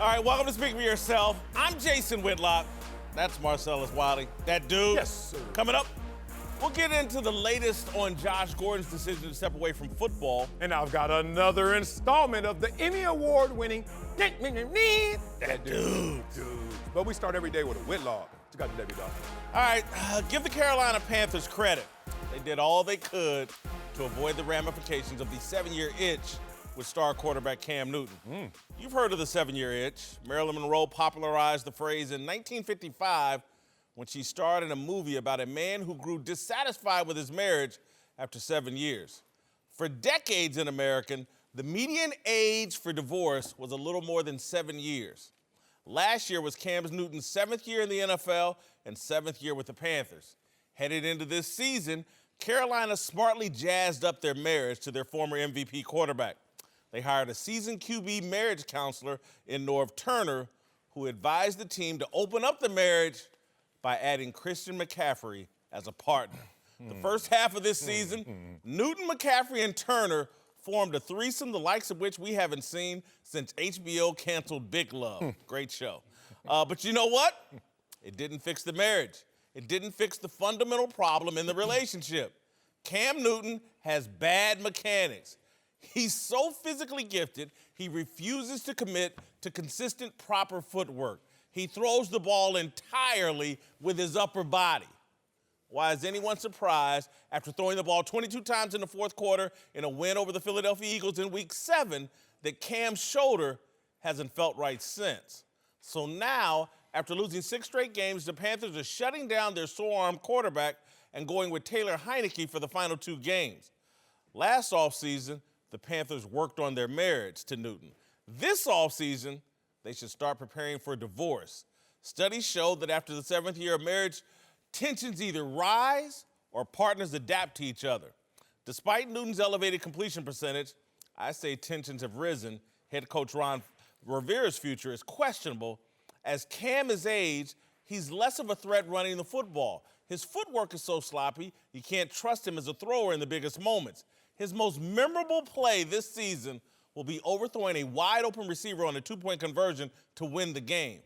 All right, welcome to Speak for Yourself. I'm Jason Whitlock. That's Marcellus Wiley. That dude. Yes, sir. Coming up, we'll get into the latest on Josh Gordon's decision to step away from football. And I've got another installment of the Emmy Award-winning That Dude. But we start every day with a Whitlock. You got the W, dog. All right, give the Carolina Panthers credit. They did all they could to avoid the ramifications of the 7-year itch with star quarterback Cam Newton. You've heard of the 7-year itch. Marilyn Monroe popularized the phrase in 1955 when she starred in a movie about a man who grew dissatisfied with his marriage after 7 years. For decades in America, the median age for divorce was a little more than 7 years. Last year was Cam Newton's 7th year in the NFL and 7th year with the Panthers. Headed into this season, Carolina smartly jazzed up their marriage to their former MVP quarterback. They hired a seasoned QB marriage counselor in Norv Turner, who advised the team to open up the marriage by adding Christian McCaffrey as a partner. The first half of this season, Newton, McCaffrey, and Turner formed a threesome the likes of which we haven't seen since HBO canceled Big Love. Great show. But you know what? It didn't fix the marriage. It didn't fix the fundamental problem in the relationship. Cam Newton has bad mechanics. He's so physically gifted, he refuses to commit to consistent, proper footwork. He throws the ball entirely with his upper body. Why is anyone surprised after throwing the ball 22 times in the fourth quarter in a win over the Philadelphia Eagles in Week 7 that Cam's shoulder hasn't felt right since? So now, after losing 6 straight games, the Panthers are shutting down their sore-arm quarterback and going with Taylor Heineke for the final 2 games. Last offseason, the Panthers worked on their marriage to Newton. This offseason, they should start preparing for divorce. Studies show that after the 7th year of marriage, tensions either rise or partners adapt to each other. Despite Newton's elevated completion percentage, I say tensions have risen. Head coach Ron Rivera's future is questionable. As Cam is aged, he's less of a threat running the football. His footwork is so sloppy, you can't trust him as a thrower in the biggest moments. His most memorable play this season will be overthrowing a wide-open receiver on a 2-point conversion to win the game.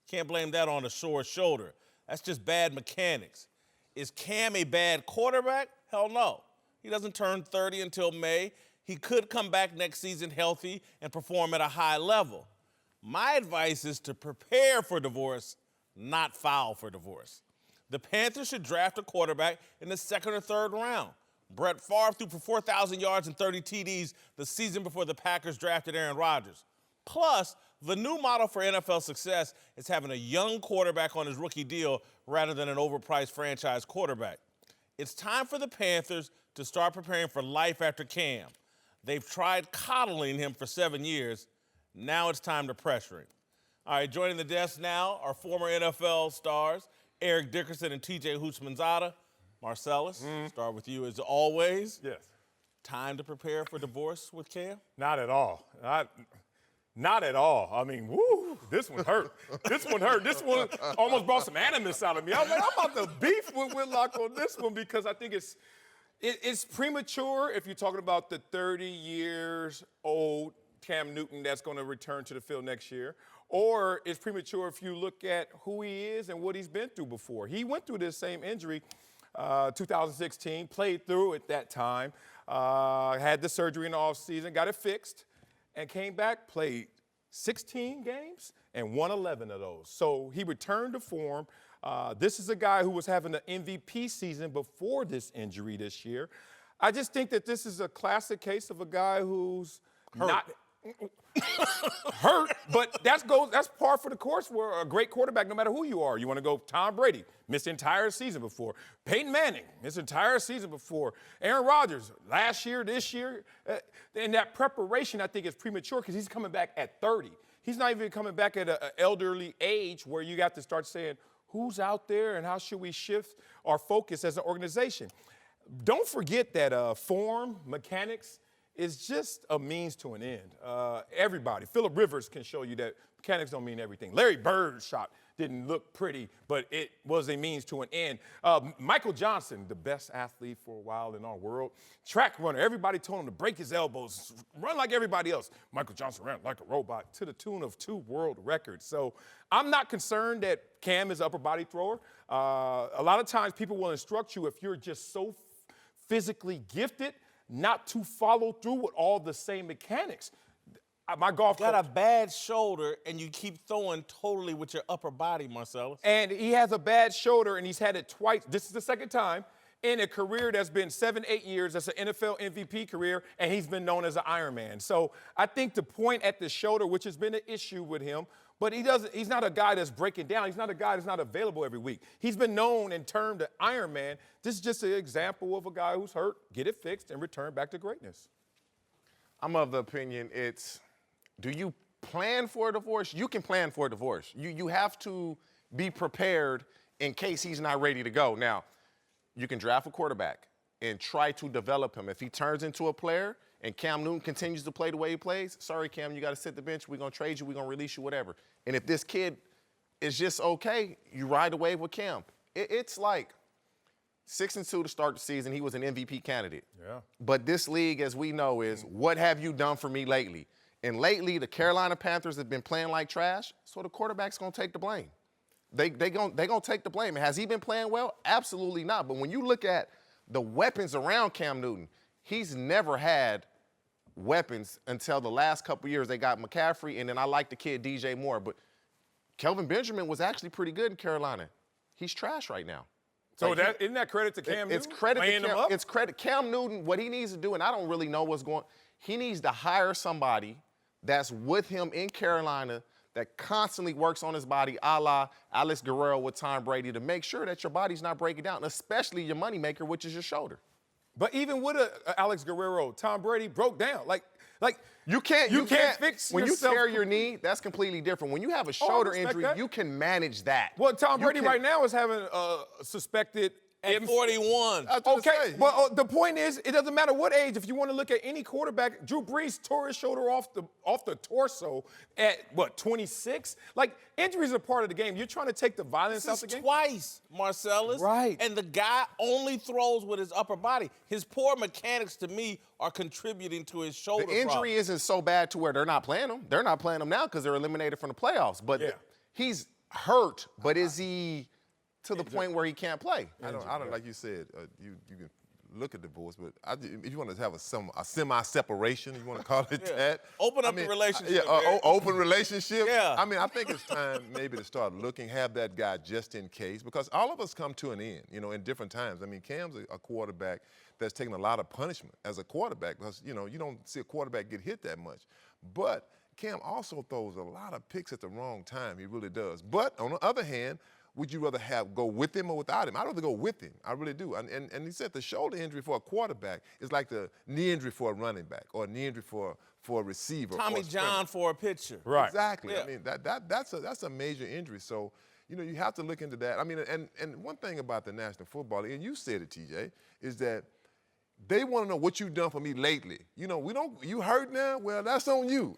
Can't blame that on a sore shoulder. That's just bad mechanics. Is Cam a bad quarterback? Hell no. He doesn't turn 30 until May. He could come back next season healthy and perform at a high level. My advice is to prepare for divorce, not file for divorce. The Panthers should draft a quarterback in the 2nd or 3rd round. Brett Favre threw for 4,000 yards and 30 TDs the season before the Packers drafted Aaron Rodgers. Plus, the new model for NFL success is having a young quarterback on his rookie deal rather than an overpriced franchise quarterback. It's time for the Panthers to start preparing for life after Cam. They've tried coddling him for 7 years. Now it's time to pressure him. All right, joining the desk now are former NFL stars Eric Dickerson and TJ Houshmandzadeh. Marcellus, start with you as always. Yes. Time to prepare for divorce with Cam? Not at all. Not at all. I mean, woo, this one hurt. This one hurt. This one almost brought some animus out of me. I was like, I'm about to beef with Whitlock on this one because I think it's premature if you're talking about the 30 years old Cam Newton that's going to return to the field next year. Or it's premature if you look at who he is and what he's been through before. He went through this same injury 2016, played through at that time, had the surgery in the offseason, got it fixed, and came back, played 16 games, and won 11 of those. So he returned to form. This is a guy who was having an MVP season before this injury this year. I just think that this is a classic case of a guy who's not hurt, but that's par for the course for a great quarterback, no matter who you are. You want to go Tom Brady, missed the entire season before. Peyton Manning, missed the entire season before. Aaron Rodgers, last year, this year. And that preparation, I think, is premature because he's coming back at 30. He's not even coming back at an elderly age where you got to start saying, who's out there and how should we shift our focus as an organization? Don't forget that form, mechanics, is just a means to an end. Everybody, Phillip Rivers can show you that mechanics don't mean everything. Larry Bird's shot didn't look pretty, but it was a means to an end. Michael Johnson, the best athlete for a while in our world, track runner. Everybody told him to break his elbows, run like everybody else. Michael Johnson ran like a robot to the tune of 2 world records. So I'm not concerned that Cam is an upper body thrower. A lot of times people will instruct you if you're just so physically gifted not to follow through with all the same mechanics. My golf got coach, a bad shoulder, and you keep throwing totally with your upper body, Marcellus. and he has a bad shoulder, and he's had it twice. This is the second time in a career that's been 7-8 years. That's an NFL MVP career, and he's been known as an Iron Man. So I think the point at the shoulder, which has been an issue with him, but he's not a guy that's breaking down. He's not a guy that's not available every week. He's been known and termed the Iron Man. This is just an example of a guy who's hurt, get it fixed, and return back to greatness. I'm of the opinion do you plan for a divorce? You can plan for a divorce. You have to be prepared in case he's not ready to go. Now, you can draft a quarterback and try to develop him. If he turns into a player and Cam Newton continues to play the way he plays, sorry, Cam, you got to sit the bench. We're going to trade you. We're going to release you, whatever. And if this kid is just okay, you ride the wave with Cam. It's like 6-2 to start the season. He was an MVP candidate. Yeah. But this league, as we know, is what have you done for me lately? And lately, the Carolina Panthers have been playing like trash, so the quarterback's going to take the blame. They gonna take the blame. And has he been playing well? Absolutely not. But when you look at the weapons around Cam Newton, he's never had weapons until the last couple years. They got McCaffrey, and then I like the kid DJ Moore. But Kelvin Benjamin was actually pretty good in Carolina. He's trash right now. So isn't that credit to Cam Newton? It's credit to Cam. It's credit. Cam Newton, what he needs to do, and I don't really know what's going on, he needs to hire somebody that's with him in Carolina that constantly works on his body, a la Alex Guerrero with Tom Brady, to make sure that your body's not breaking down, especially your moneymaker, which is your shoulder. But even with Alex Guerrero, Tom Brady broke down. Like you can't fix when yourself. You tear your knee, that's completely different. When you have a shoulder injury, that. you can manage that. Well, Tom Brady right now is having suspected At 41. Okay, well, the point is, it doesn't matter what age. If you want to look at any quarterback, Drew Brees tore his shoulder off the torso at, 26? Like, injuries are part of the game. You're trying to take the violence out the game? Twice, Marcellus. Right. And the guy only throws with his upper body. His poor mechanics, to me, are contributing to his shoulder The injury isn't so bad to where they're not playing him. They're not playing him now because they're eliminated from the playoffs. But he's hurt, but is he to the point where he can't play? I don't like you said, you can look at divorce, but if you want to have a semi-separation, you want to call it that. Open up the relationship. Open relationship. Yeah. I mean, I think it's time maybe to start looking, have that guy just in case, because all of us come to an end, in different times. I mean, Cam's a quarterback that's taken a lot of punishment as a quarterback because, you don't see a quarterback get hit that much. But Cam also throws a lot of picks at the wrong time. He really does. But on the other hand, would you rather go with him or without him? I'd rather go with him. I really do. And he said the shoulder injury for a quarterback is like the knee injury for a running back or a knee injury for a receiver. Tommy John for a pitcher. Right. Exactly. Yeah. I mean, that's a major injury. So, you have to look into that. I mean, and one thing about the National Football League, and you said it, TJ, is that they want to know what you've done for me lately. You hurt now? Well, that's on you.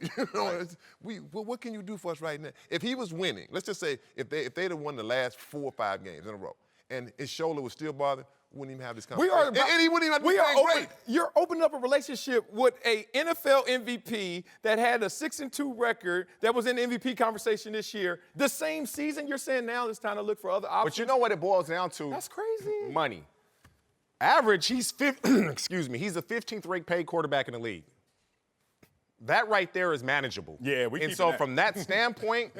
What can you do for us right now? If he was winning, let's just say if they'd have won the last 4 or 5 games in a row, and his shoulder was still bothering, we wouldn't even have this conversation. And he wouldn't even have to be playing great. You're opening up a relationship with a NFL MVP that had a 6-2 record that was in the MVP conversation this year. The same season, you're saying now it's time to look for other options. But you know what it boils down to? That's crazy. Money. Average, he's he's the 15th ranked paid quarterback in the league. That right there is manageable. Yeah, we And so from that standpoint,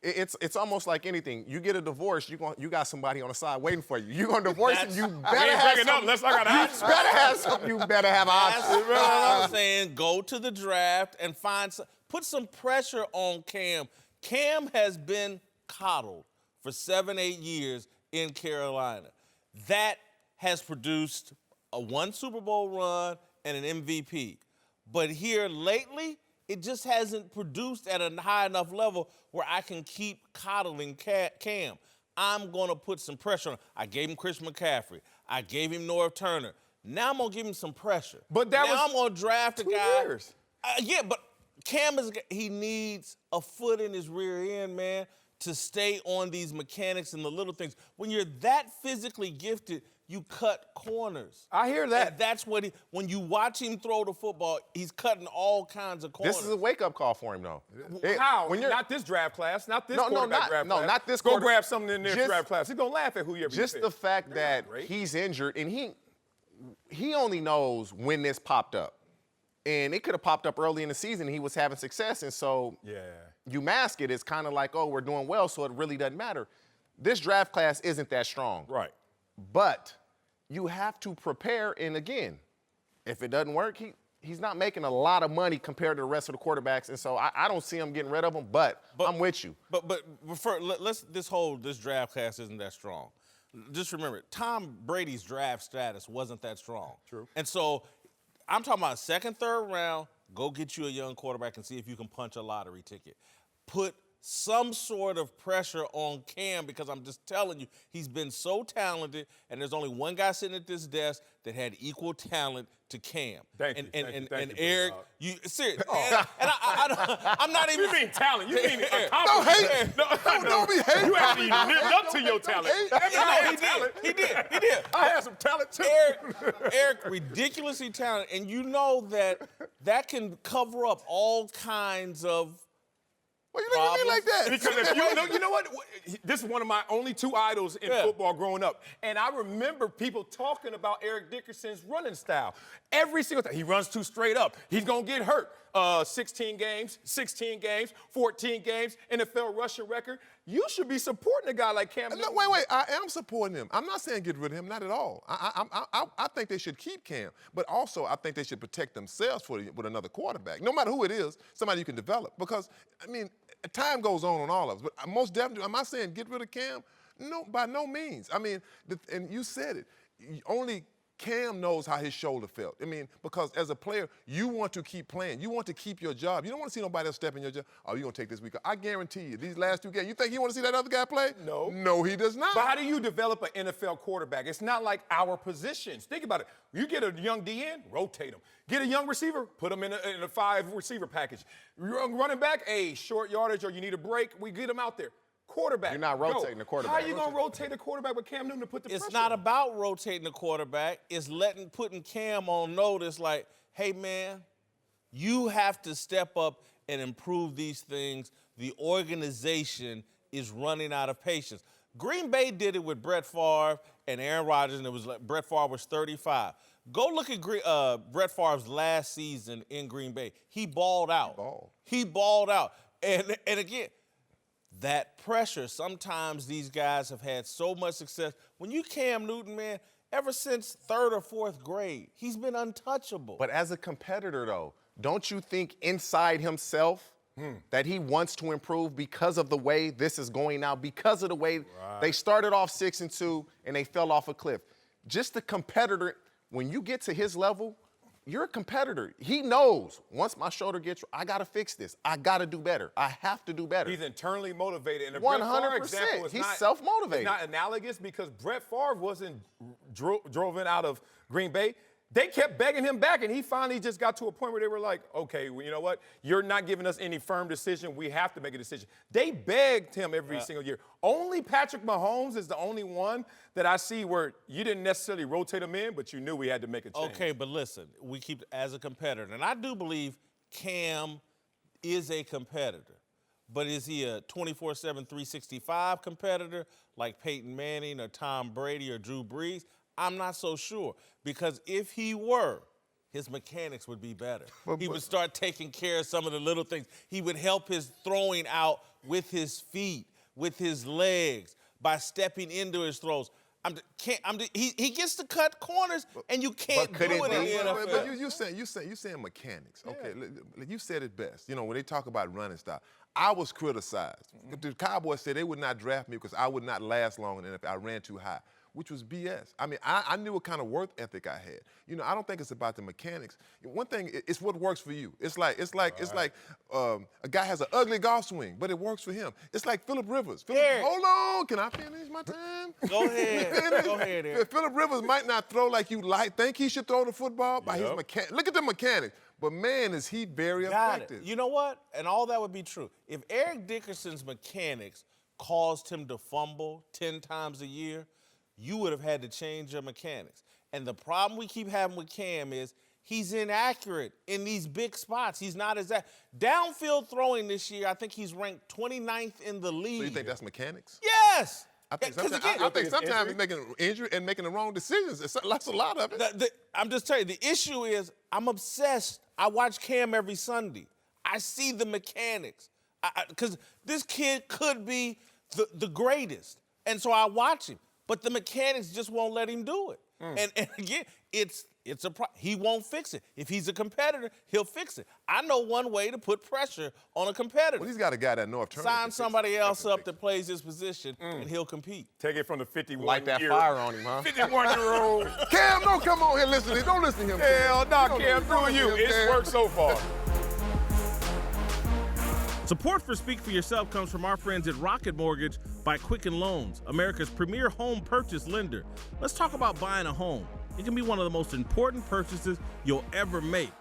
it's almost like anything. You get a divorce, you got somebody on the side waiting for you. You're gonna divorce him, you better have something. You better have That's options. what I'm saying. Go to the draft and put some pressure on Cam. Cam has been coddled for 7-8 years in Carolina. That has produced a 1 Super Bowl run and an MVP. But here lately, it just hasn't produced at a high enough level where I can keep coddling Cam. I'm going to put some pressure on him. I gave him Chris McCaffrey. I gave him Norv Turner. Now I'm gonna give him some pressure. But that now was I'm gonna draft a 2 guy. years. Yeah, but Cam he needs a foot in his rear end, man, to stay on these mechanics and the little things. When you're that physically gifted, you cut corners. I hear that. And that's what when you watch him throw the football, he's cutting all kinds of corners. This is a wake-up call for him, though. How? When you're, Not this draft class. Not this No, quarterback draft class. not this Go quarter- grab something in this Just- draft class. He's going to laugh at whoever you just pick. the fact that great. he's injured, and he only knows when this popped up. And it could have popped up early in the season, and he was having success, and so you mask it. It's kind of like, oh, we're doing well, so it really doesn't matter. This draft class isn't that strong. Right. But you have to prepare, and again, if it doesn't work, he's not making a lot of money compared to the rest of the quarterbacks, and so I don't see him getting rid of him, but I'm with you. But this draft class isn't that strong. Just remember, Tom Brady's draft status wasn't that strong. True. And so I'm talking about second, third round, go get you a young quarterback and see if you can punch a lottery ticket. Put some sort of pressure on Cam, because I'm just telling you, he's been so talented, and there's only one guy sitting at this desk that had equal talent to Cam. Thank you, And thank you, Eric, Big you serious? I'm not even. You mean talent. You mean Don't accomplishment. hate. No, Don't be hating. You haven't even lived up to your talent. He did. I had some talent, too. Eric, ridiculously talented, and you know that can cover up all kinds of. Well, you look at me like that. Because if you know what? This is one of my only 2 idols in football growing up. And I remember people talking about Eric Dickerson's running style. Every single time. He runs too straight up. He's going to get hurt. 16 games, 14 games, NFL rushing record. You should be supporting a guy like Cam Newton. No, wait. I am supporting him. I'm not saying get rid of him. Not at all. I think they should keep Cam. But also, I think they should protect themselves with another quarterback. No matter who it is, somebody you can develop. Because, I mean, time goes on all of us. But most definitely, am I saying get rid of Cam? No, by no means. I mean, and you said it. Only Cam knows how his shoulder felt. I mean, because as a player, you want to keep playing. You want to keep your job. You don't want to see nobody else step in your job. Oh, you're going to take this week. I guarantee you, these last 2 games, you think he want to see that other guy play? No. No, he does not. But how do you develop an NFL quarterback? It's not like our positions. Think about it. You get a young DN, rotate him. Get a young receiver, put him in a 5 receiver package. Running back, short yardage or you need a break, we get him out there. Quarterback. You're not rotating the quarterback. How are you going to rotate a quarterback with Cam Newton to put the pressure It's not on? about rotating the quarterback. It's putting Cam on notice like, hey, man, you have to step up and improve these things. The organization is running out of patience. Green Bay did it with Brett Favre and Aaron Rodgers, and it was like Brett Favre was 35. Go look at Brett Favre's last season in Green Bay. He balled out. He balled out. And again, that pressure, sometimes these guys have had so much success. When you Cam Newton, man, ever since 3rd or 4th grade, he's been untouchable. But as a competitor, though, don't you think inside himself that he wants to improve because of the way this is going now, because of the way they started off 6-2 and they fell off a cliff? Just the competitor, when you get to his level, you're a competitor. He knows once my shoulder gets, I got to fix this. I got to do better. I have to do better. He's internally motivated. And the 100%. Brett Favre example is He's not, self-motivated. It's not analogous because Brett Favre wasn't driven out of Green Bay. They kept begging him back, and he finally just got to a point where they were like, okay, well, you know what? You're not giving us any firm decision. We have to make a decision. They begged him every single year. Only Patrick Mahomes is the only one that I see where you didn't necessarily rotate him in, but you knew we had to make a change. Okay, but listen, we keep as a competitor, and I do believe Cam is a competitor. But is he a 24/7, 365 competitor like Peyton Manning or Tom Brady or Drew Brees? I'm not so sure, because if he were, his mechanics would be better. He would start taking care of some of the little things. He would help his throwing out with his feet, with his legs, by stepping into his throws. He gets to cut corners, and you can't do it in the NFL. But you saying mechanics. Okay, you said it best. You know, when they talk about running style, I was criticized. The Cowboys said they would not draft me because I would not last long in the NFL. I ran too high. which was BS. I mean, I knew what kind of work ethic I had. You know, I don't think it's about the mechanics. One thing, it's what works for you. It's like a guy has an ugly golf swing, but it works for him. It's like Phillip Rivers. Hold on, can I finish my time? Go ahead. Go ahead, Eric. Phillip Rivers might not throw like you think he should throw the football by his Yep. mechanics. Look at the mechanics. But man, is he very effective. You know what? And all that would be true. If Eric Dickerson's mechanics caused him to fumble 10 times a year, you would have had to change your mechanics. And the problem we keep having with Cam is he's inaccurate in these big spots. He's not as that. Downfield throwing this year, I think he's ranked 29th in the league. So you think that's mechanics? Yes. I think sometimes he's making injury and making the wrong decisions. That's a lot of it. I'm just telling you, the issue is I'm obsessed. I watch Cam every Sunday. I see the mechanics. Because this kid could be the greatest. And so I watch him. But the mechanics just won't let him do it. And again, he won't fix it. If he's a competitor, he'll fix it. I know one way to put pressure on a competitor. Well, he's got a guy that North Turner. Sign somebody else up that plays his position, and he'll compete. Take it from the 51-year. Light that fire on him, huh? 51-year-old. Cam, don't come on here listening. Don't listen to him. Hell no, Don't Cam, listen through to you. him, It's Cam. worked so far. Support for Speak for Yourself comes from our friends at Rocket Mortgage by Quicken Loans, America's premier home purchase lender. Let's talk about buying a home. It can be one of the most important purchases you'll ever make.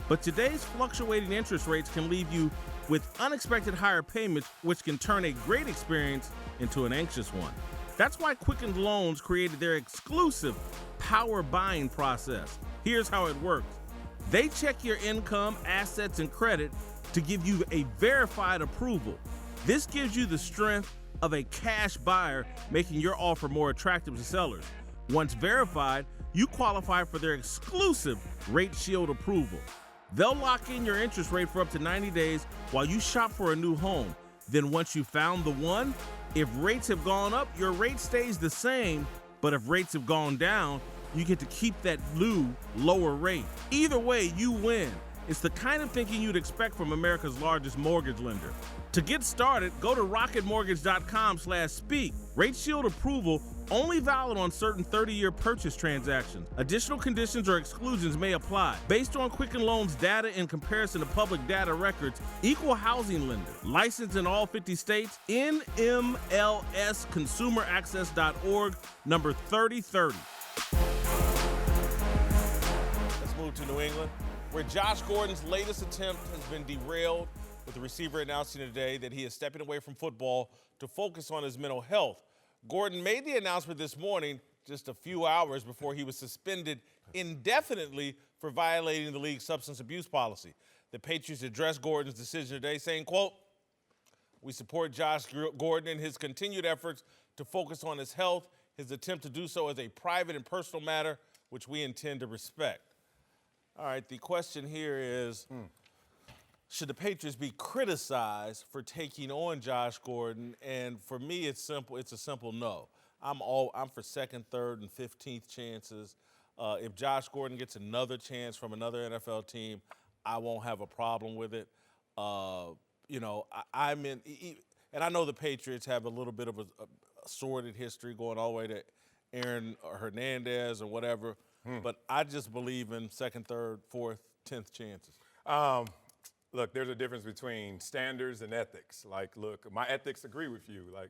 But today's fluctuating interest rates can leave you with unexpected higher payments, which can turn a great experience into an anxious one. That's why Quicken Loans created their exclusive power buying process. Here's how it works. They check your income, assets, and credit to give you a verified approval. This gives you the strength of a cash buyer, making your offer more attractive to sellers. Once verified, you qualify for their exclusive Rate Shield approval. They'll lock in your interest rate for up to 90 days while you shop for a new home. Then once you've found the one, if rates have gone up, your rate stays the same, but if rates have gone down, you get to keep that new, lower rate. Either way, you win. It's the kind of thinking you'd expect from America's largest mortgage lender. To get started, go to rocketmortgage.com/speak. Rate Shield approval only valid on certain 30-year purchase transactions. Additional conditions or exclusions may apply. Based on Quicken Loans data in comparison to public data records, equal housing lender. Licensed in all 50 states, NMLSconsumeraccess.org, number 3030. Let's move to New England, where Josh Gordon's latest attempt has been derailed, with the receiver announcing today that he is stepping away from football to focus on his mental health. Gordon made the announcement this morning, just a few hours before he was suspended indefinitely for violating the league's substance abuse policy. The Patriots addressed Gordon's decision today, saying, quote, "We support Josh Gordon in his continued efforts to focus on his health. His attempt to do so is a private and personal matter, which we intend to respect." All right, the question here is, should the Patriots be criticized for taking on Josh Gordon? And for me, it's simple. It's a simple no. I'm for second, third, and 15th chances. If Josh Gordon gets another chance from another NFL team, I won't have a problem with it. I'm in, and I know the Patriots have a little bit of a sordid history going all the way to Aaron Hernandez or whatever. But I just believe in second, third, fourth, 10th chances. Look, there's a difference between standards and ethics. Like, look, my ethics agree with you. Like,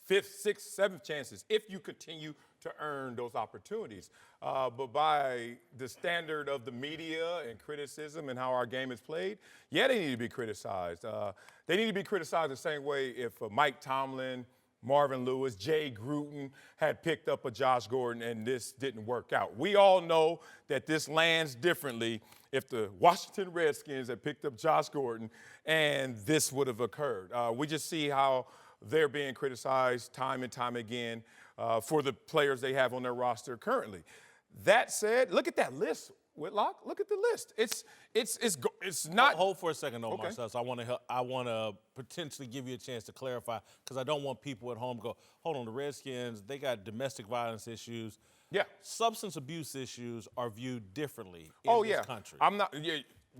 5th, 6th, 7th chances if you continue to earn those opportunities. But by the standard of the media and criticism and how our game is played, yeah, they need to be criticized. They need to be criticized the same way if Mike Tomlin, Marvin Lewis, Jay Gruden had picked up a Josh Gordon and this didn't work out. We all know that this lands differently if the Washington Redskins had picked up Josh Gordon and this would have occurred. We just see how they're being criticized time and time again for the players they have on their roster currently. That said, look at that list, Whitlock. Look at the list. It's not. Hold for a second, though, Okay. Marcellus. I want to potentially give you a chance to clarify, because I don't want people at home to go, hold on, the Redskins, they got domestic violence issues. Yeah. Substance abuse issues are viewed differently in this country. I'm not.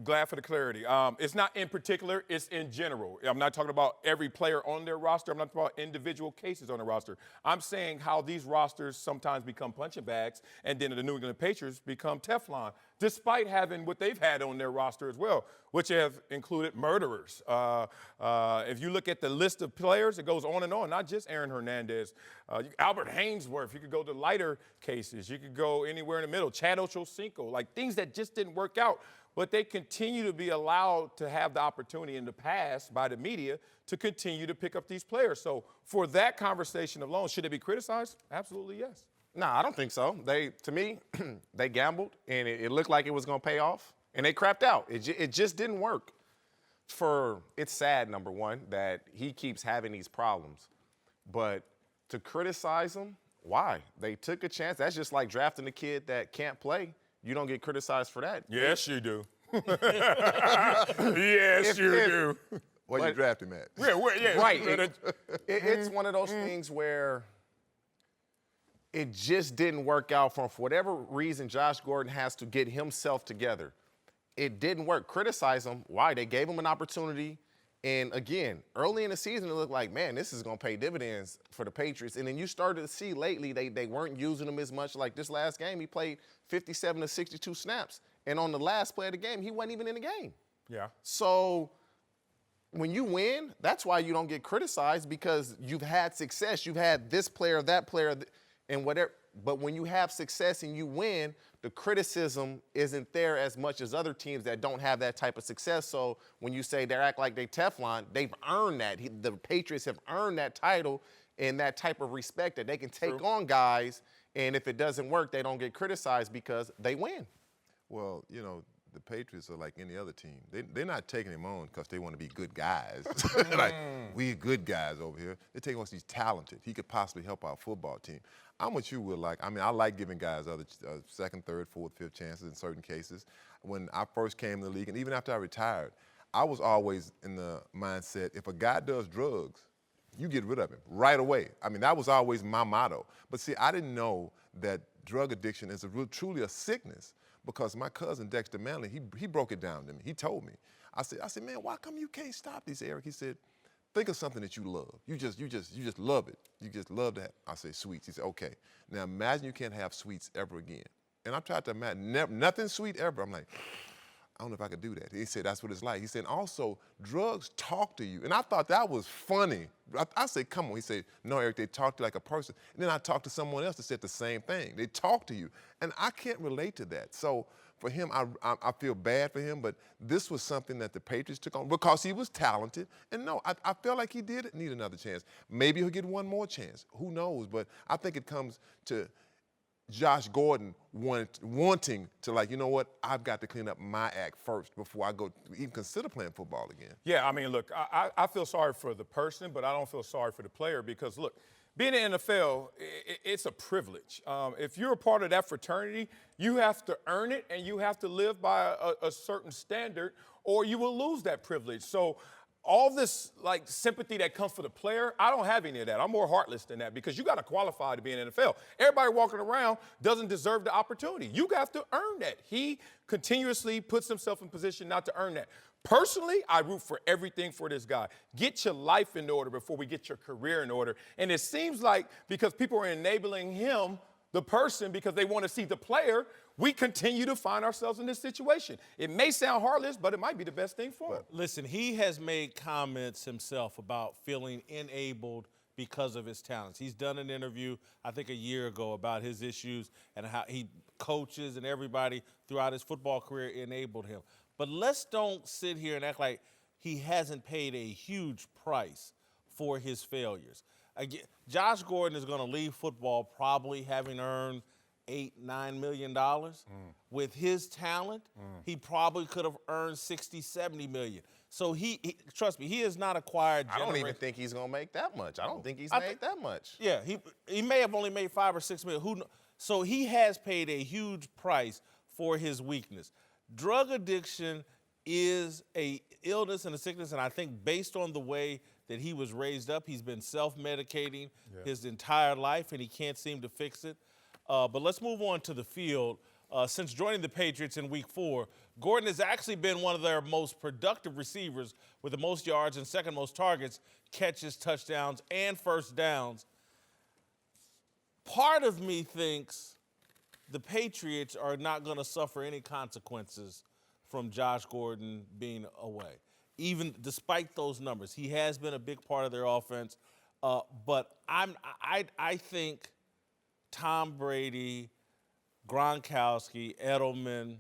Glad for the clarity. It's not in particular, it's in general. I'm not talking about every player on their roster. I'm not talking about individual cases on the roster. I'm saying how these rosters sometimes become punching bags, and then the New England Patriots become Teflon, despite having what they've had on their roster as well, which have included murderers. If you look at the list of players, it goes on and on, not just Aaron Hernandez. Albert Hainsworth, you could go to lighter cases. You could go anywhere in the middle. Chad Ochocinco, like things that just didn't work out. But they continue to be allowed to have the opportunity in the past by the media to continue to pick up these players. So for that conversation alone, should it be criticized? Absolutely, yes. No, I don't think so. To me, they gambled, and it looked like it was going to pay off, and they crapped out. It just didn't work. It's sad, number one, that he keeps having these problems. But to criticize him, why? They took a chance. That's just like drafting a kid that can't play. You don't get criticized for that. Yes, you do. Yes, you do. Where you draft him at? Yeah. Right. It's one of those things where it just didn't work out for whatever reason. Josh Gordon has to get himself together. It didn't work. Criticize him. Why? They gave him an opportunity. And again, early in the season, it looked like, man, this is going to pay dividends for the Patriots. And then you started to see lately they weren't using him as much. Like this last game, he played 57 to 62 snaps. And on the last play of the game, he wasn't even in the game. Yeah. So when you win, that's why you don't get criticized, because you've had success. You've had this player, that player, and whatever. But when you have success and you win, the criticism isn't there as much as other teams that don't have that type of success. So when you say they act like they Teflon, they've earned that. The Patriots have earned that title and that type of respect that they can take on guys, and if it doesn't work, they don't get criticized because they win. Well, you know, the Patriots are like any other team. They're not taking him on because they want to be good guys. Like, we good guys over here. They're taking on he's talented. He could possibly help our football team. I'm what you would like. I mean, I like giving guys other second, third, fourth, fifth chances in certain cases. When I first came in the league, and even after I retired, I was always in the mindset, if a guy does drugs, you get rid of him right away. I mean, that was always my motto. But see, I didn't know that drug addiction is truly a sickness, because my cousin Dexter Manley, he broke it down to me. He told me. I said, man, why come you can't stop this, Eric? He said, think of something that you love. You just love it. You just love that. I say sweets. He said, okay. Now imagine you can't have sweets ever again. And I'm trying to imagine nothing sweet ever. I'm like, I don't know if I could do that. He said, that's what it's like. He said, also, drugs talk to you. And I thought that was funny. I said, come on. He said, no, Eric, they talk to you like a person. And then I talked to someone else that said the same thing. They talk to you. And I can't relate to that. So for him, I feel bad for him, but this was something that the Patriots took on because he was talented. And no, I felt like he did need another chance. Maybe he'll get one more chance. Who knows? But I think it comes to Josh Gordon wanting to, like, you know what, I've got to clean up my act first before I go even consider playing football again. Yeah, I mean, look, I feel sorry for the person, but I don't feel sorry for the player because, look, being in the NFL, it's a privilege. If you're a part of that fraternity, you have to earn it and you have to live by a certain standard or you will lose that privilege. So all this, like, sympathy that comes for the player, I don't have any of that. I'm more heartless than that because you got to qualify to be in the NFL. Everybody walking around doesn't deserve the opportunity. You have to earn that. He continuously puts himself in position not to earn that. Personally, I root for everything for this guy. Get your life in order before we get your career in order. And it seems like because people are enabling him, the person, because they want to see the player, we continue to find ourselves in this situation. It may sound heartless, but it might be the best thing for him. Listen, he has made comments himself about feeling enabled because of his talents. He's done an interview, I think, a year ago about his issues and how he coaches and everybody throughout his football career enabled him. But let's don't sit here and act like he hasn't paid a huge price for his failures. Again, Josh Gordon is going to leave football probably having earned $8-9 million. With his talent, he probably could have earned $60-70 million. So he trust me, he has not acquired. I don't even think he's going to make that much. I don't think he's made that much. Yeah, he may have only made $5 or $6 million. So he has paid a huge price for his weakness. Drug addiction is a illness and a sickness, and I think based on the way that he was raised up, he's been self-medicating his entire life, and he can't seem to fix it. But let's move on to the field. since joining the Patriots in Week 4, Gordon has actually been one of their most productive receivers with the most yards and second most targets, catches, touchdowns, and first downs. Part of me thinks the Patriots are not going to suffer any consequences from Josh Gordon being away, even despite those numbers. He has been a big part of their offense, but I think Tom Brady, Gronkowski, Edelman,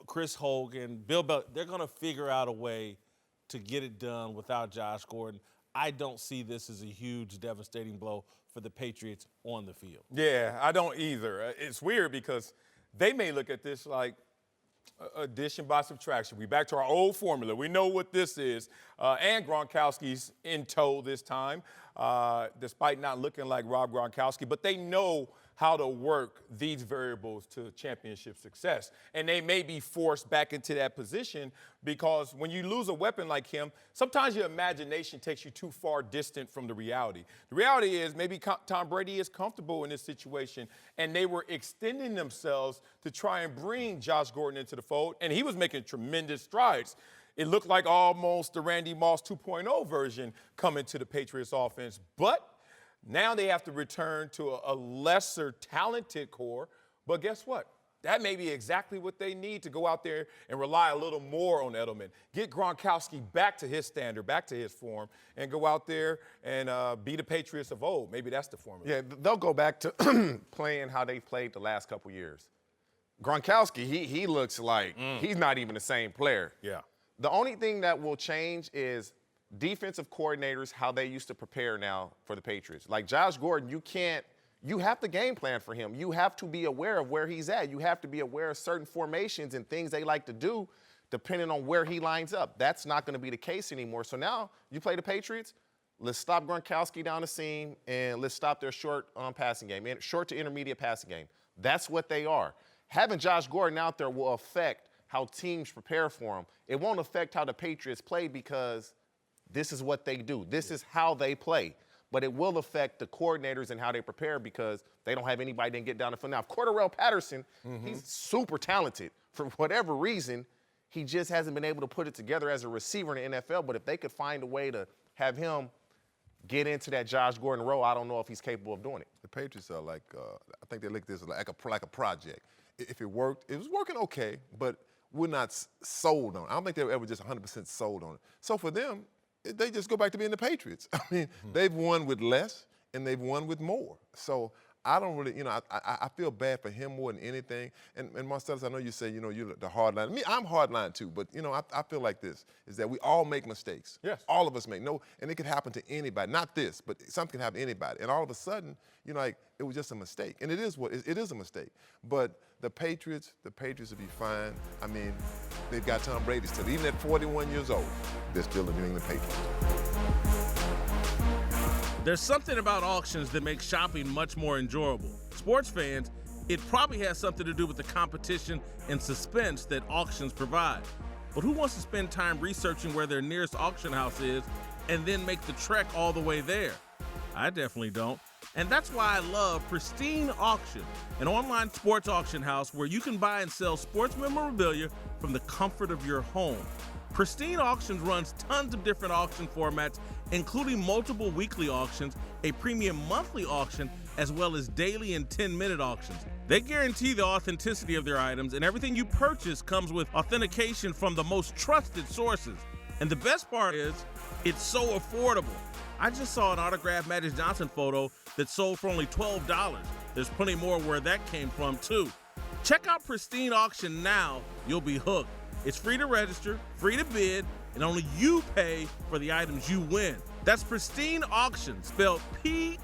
Chris Hogan, Bill Belichick, they're going to figure out a way to get it done without Josh Gordon. I don't see this as a huge, devastating blow for the Patriots on the field. Yeah, I don't either. It's weird because they may look at this like addition by subtraction. We back to our old formula. We know what this is. And Gronkowski's in tow this time, despite not looking like Rob Gronkowski. But they know how to work these variables to championship success. And they may be forced back into that position because when you lose a weapon like him, sometimes your imagination takes you too far distant from the reality. The reality is maybe Tom Brady is comfortable in this situation, and they were extending themselves to try and bring Josh Gordon into the fold, and he was making tremendous strides. It looked like almost the Randy Moss 2.0 version coming to the Patriots offense, but now they have to return to a lesser talented core, but guess what? That may be exactly what they need to go out there and rely a little more on Edelman. Get Gronkowski back to his standard, back to his form, and go out there and be the Patriots of old. Maybe that's the formula. Yeah, they'll go back to playing how they played the last couple years. Gronkowski, he looks like he's not even the same player. Yeah. The only thing that will change is defensive coordinators, how they used to prepare now for the Patriots. Like Josh Gordon, you have to game plan for him. You have to be aware of where he's at. You have to be aware of certain formations and things they like to do depending on where he lines up. That's not going to be the case anymore. So now you play the Patriots, let's stop Gronkowski down the seam and let's stop their short passing game, short to intermediate passing game. That's what they are. Having Josh Gordon out there will affect how teams prepare for him. It won't affect how the Patriots play because this is what they do. This is how they play. But it will affect the coordinators and how they prepare because they don't have anybody that can get down the field. Now, if Cordarrelle Patterson, he's super talented. For whatever reason, he just hasn't been able to put it together as a receiver in the NFL. But if they could find a way to have him get into that Josh Gordon role, I don't know if he's capable of doing it. The Patriots are like, I think they look at this like a project. If it worked, it was working okay, but we're not sold on it. I don't think they were ever just 100% sold on it. So for them, they just go back to being the Patriots. I mean, they've won with less and they've won with more. So I don't really, I feel bad for him more than anything. And Marcellus, I know you say, you're the hard line. Me, I'm hard line too, but, I feel like this, is that we all make mistakes. Yes. All of us make. And it could happen to anybody. Not this, but something can happen to anybody. And all of a sudden, it was just a mistake. And it is a mistake. But the Patriots will be fine. I mean, they've got Tom Brady still. Even at 41 years old, they're still the New England Patriots. There's something about auctions that makes shopping much more enjoyable. Sports fans, it probably has something to do with the competition and suspense that auctions provide. But who wants to spend time researching where their nearest auction house is and then make the trek all the way there? I definitely don't. And that's why I love Pristine Auction, an online sports auction house where you can buy and sell sports memorabilia from the comfort of your home. Pristine Auctions runs tons of different auction formats, including multiple weekly auctions, a premium monthly auction, as well as daily and 10-minute auctions. They guarantee the authenticity of their items, and everything you purchase comes with authentication from the most trusted sources. And the best part is, it's so affordable. I just saw an autographed Magic Johnson photo that sold for only $12. There's plenty more where that came from, too. Check out Pristine Auction now. You'll be hooked. It's free to register, free to bid, and only you pay for the items you win. That's Pristine Auction, spelled Pristine,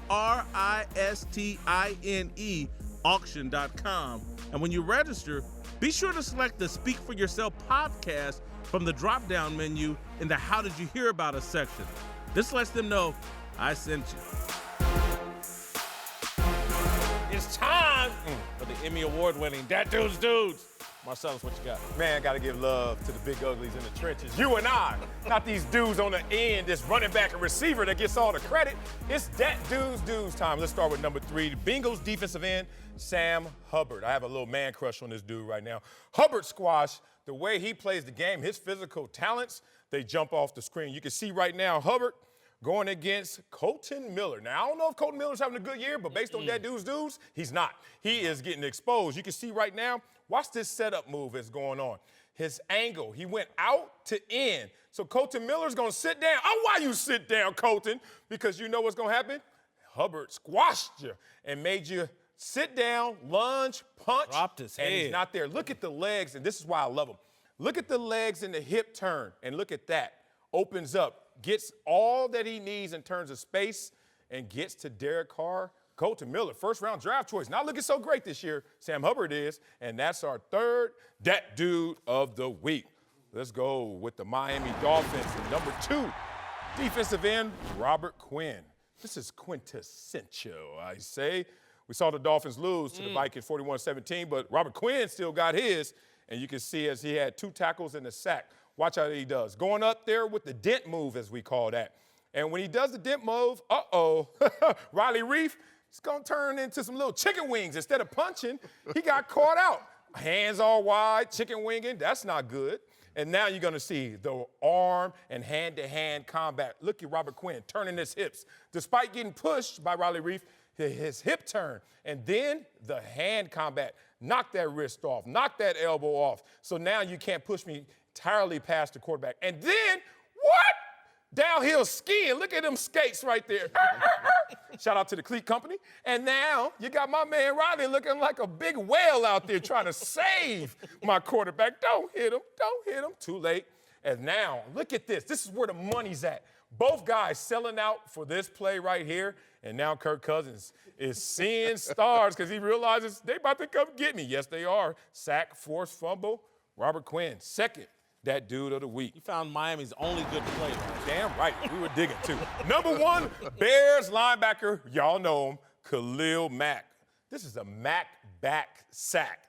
auction.com. And when you register, be sure to select the Speak for Yourself podcast from the drop-down menu in the How Did You Hear About Us section. This lets them know I sent you. It's time for the Emmy Award-winning That Dude's Dudes. Marcellus, what you got? Man, got to give love to the big uglies in the trenches. You and I, not these dudes on the end, this running back and receiver that gets all the credit. It's that dudes time. Let's start with number 3, the Bengals defensive end, Sam Hubbard. I have a little man crush on this dude right now. Hubbard squash, the way he plays the game, his physical talents, they jump off the screen. You can see right now Hubbard going against Colton Miller. Now, I don't know if Colton Miller's having a good year, but based on that dudes, he's not. He is getting exposed. You can see right now, watch this setup move that's going on. His angle, he went out to in. So Colton Miller's going to sit down. Oh, why you sit down, Colton? Because you know what's going to happen? Hubbard squashed you and made you sit down, lunge, punch. Dropped his head. And he's not there. Look at the legs, and this is why I love him. Look at the legs and the hip turn, and look at that. Opens up. Gets all that he needs in terms of space and gets to Derek Carr. Colton Miller, first-round draft choice. Not looking so great this year. Sam Hubbard is, and that's our third that dude of the week. Let's go with the Miami Dolphins. Number 2, defensive end, Robert Quinn. This is quintessential, I say. We saw the Dolphins lose to the Vikings 41-17, but Robert Quinn still got his, and you can see as he had 2 tackles and a sack. Watch how he does. Going up there with the dent move, as we call that. And when he does the dent move, Riley Reef, it's going to turn into some little chicken wings. Instead of punching, he got caught out. Hands all wide, chicken winging, that's not good. And now you're going to see the arm and hand-to-hand combat. Look at Robert Quinn turning his hips. Despite getting pushed by Riley Reef, his hip turn. And then the hand combat. Knock that wrist off. Knock that elbow off. So now you can't push me entirely past the quarterback. And then, what? Downhill skiing. Look at them skates right there. Shout out to the cleat company. And now you got my man Riley looking like a big whale out there trying to save my quarterback. Don't hit him. Don't hit him. Too late. And now, look at this. This is where the money's at. Both guys selling out for this play right here. And now Kirk Cousins is seeing stars because he realizes they about to come get me. Yes, they are. Sack, forced fumble. Robert Quinn, second that dude of the week. You found Miami's only good player. Damn right. We were digging, too. Number 1, Bears linebacker. Y'all know him, Khalil Mack. This is a Mack back sack.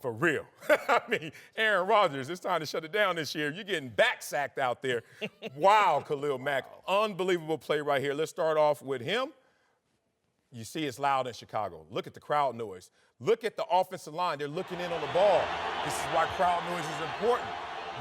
For real. I mean, Aaron Rodgers, it's time to shut it down this year. You're getting back sacked out there. Wow, Khalil Mack. Unbelievable play right here. Let's start off with him. You see it's loud in Chicago. Look at the crowd noise. Look at the offensive line. They're looking in on the ball. This is why crowd noise is important.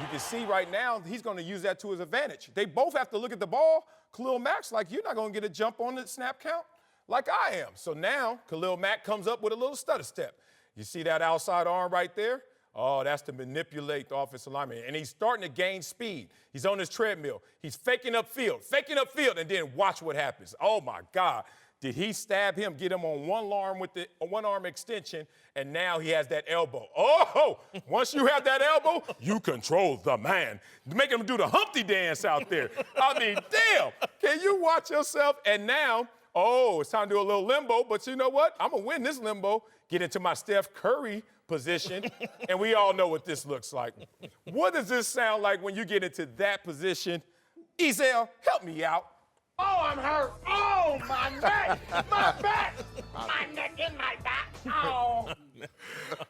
You can see right now he's going to use that to his advantage. They both have to look at the ball. Khalil Mack's like, you're not going to get a jump on the snap count like I am. So now Khalil Mack comes up with a little stutter step. You see that outside arm right there? Oh, that's to manipulate the offensive lineman. And he's starting to gain speed. He's on his treadmill. He's faking upfield, and then watch what happens. Oh, my God. Did he stab him, get him on one arm with the one-arm extension, and now he has that elbow. Oh, once you have that elbow, you control the man. Making him do the Humpty dance out there. I mean, damn, can you watch yourself? And now, it's time to do a little limbo, but you know what? I'm going to win this limbo, get into my Steph Curry position, and we all know what this looks like. What does this sound like when you get into that position? Ezel, help me out. Oh, I'm hurt. Oh, my neck. My back. My neck and my back. Oh.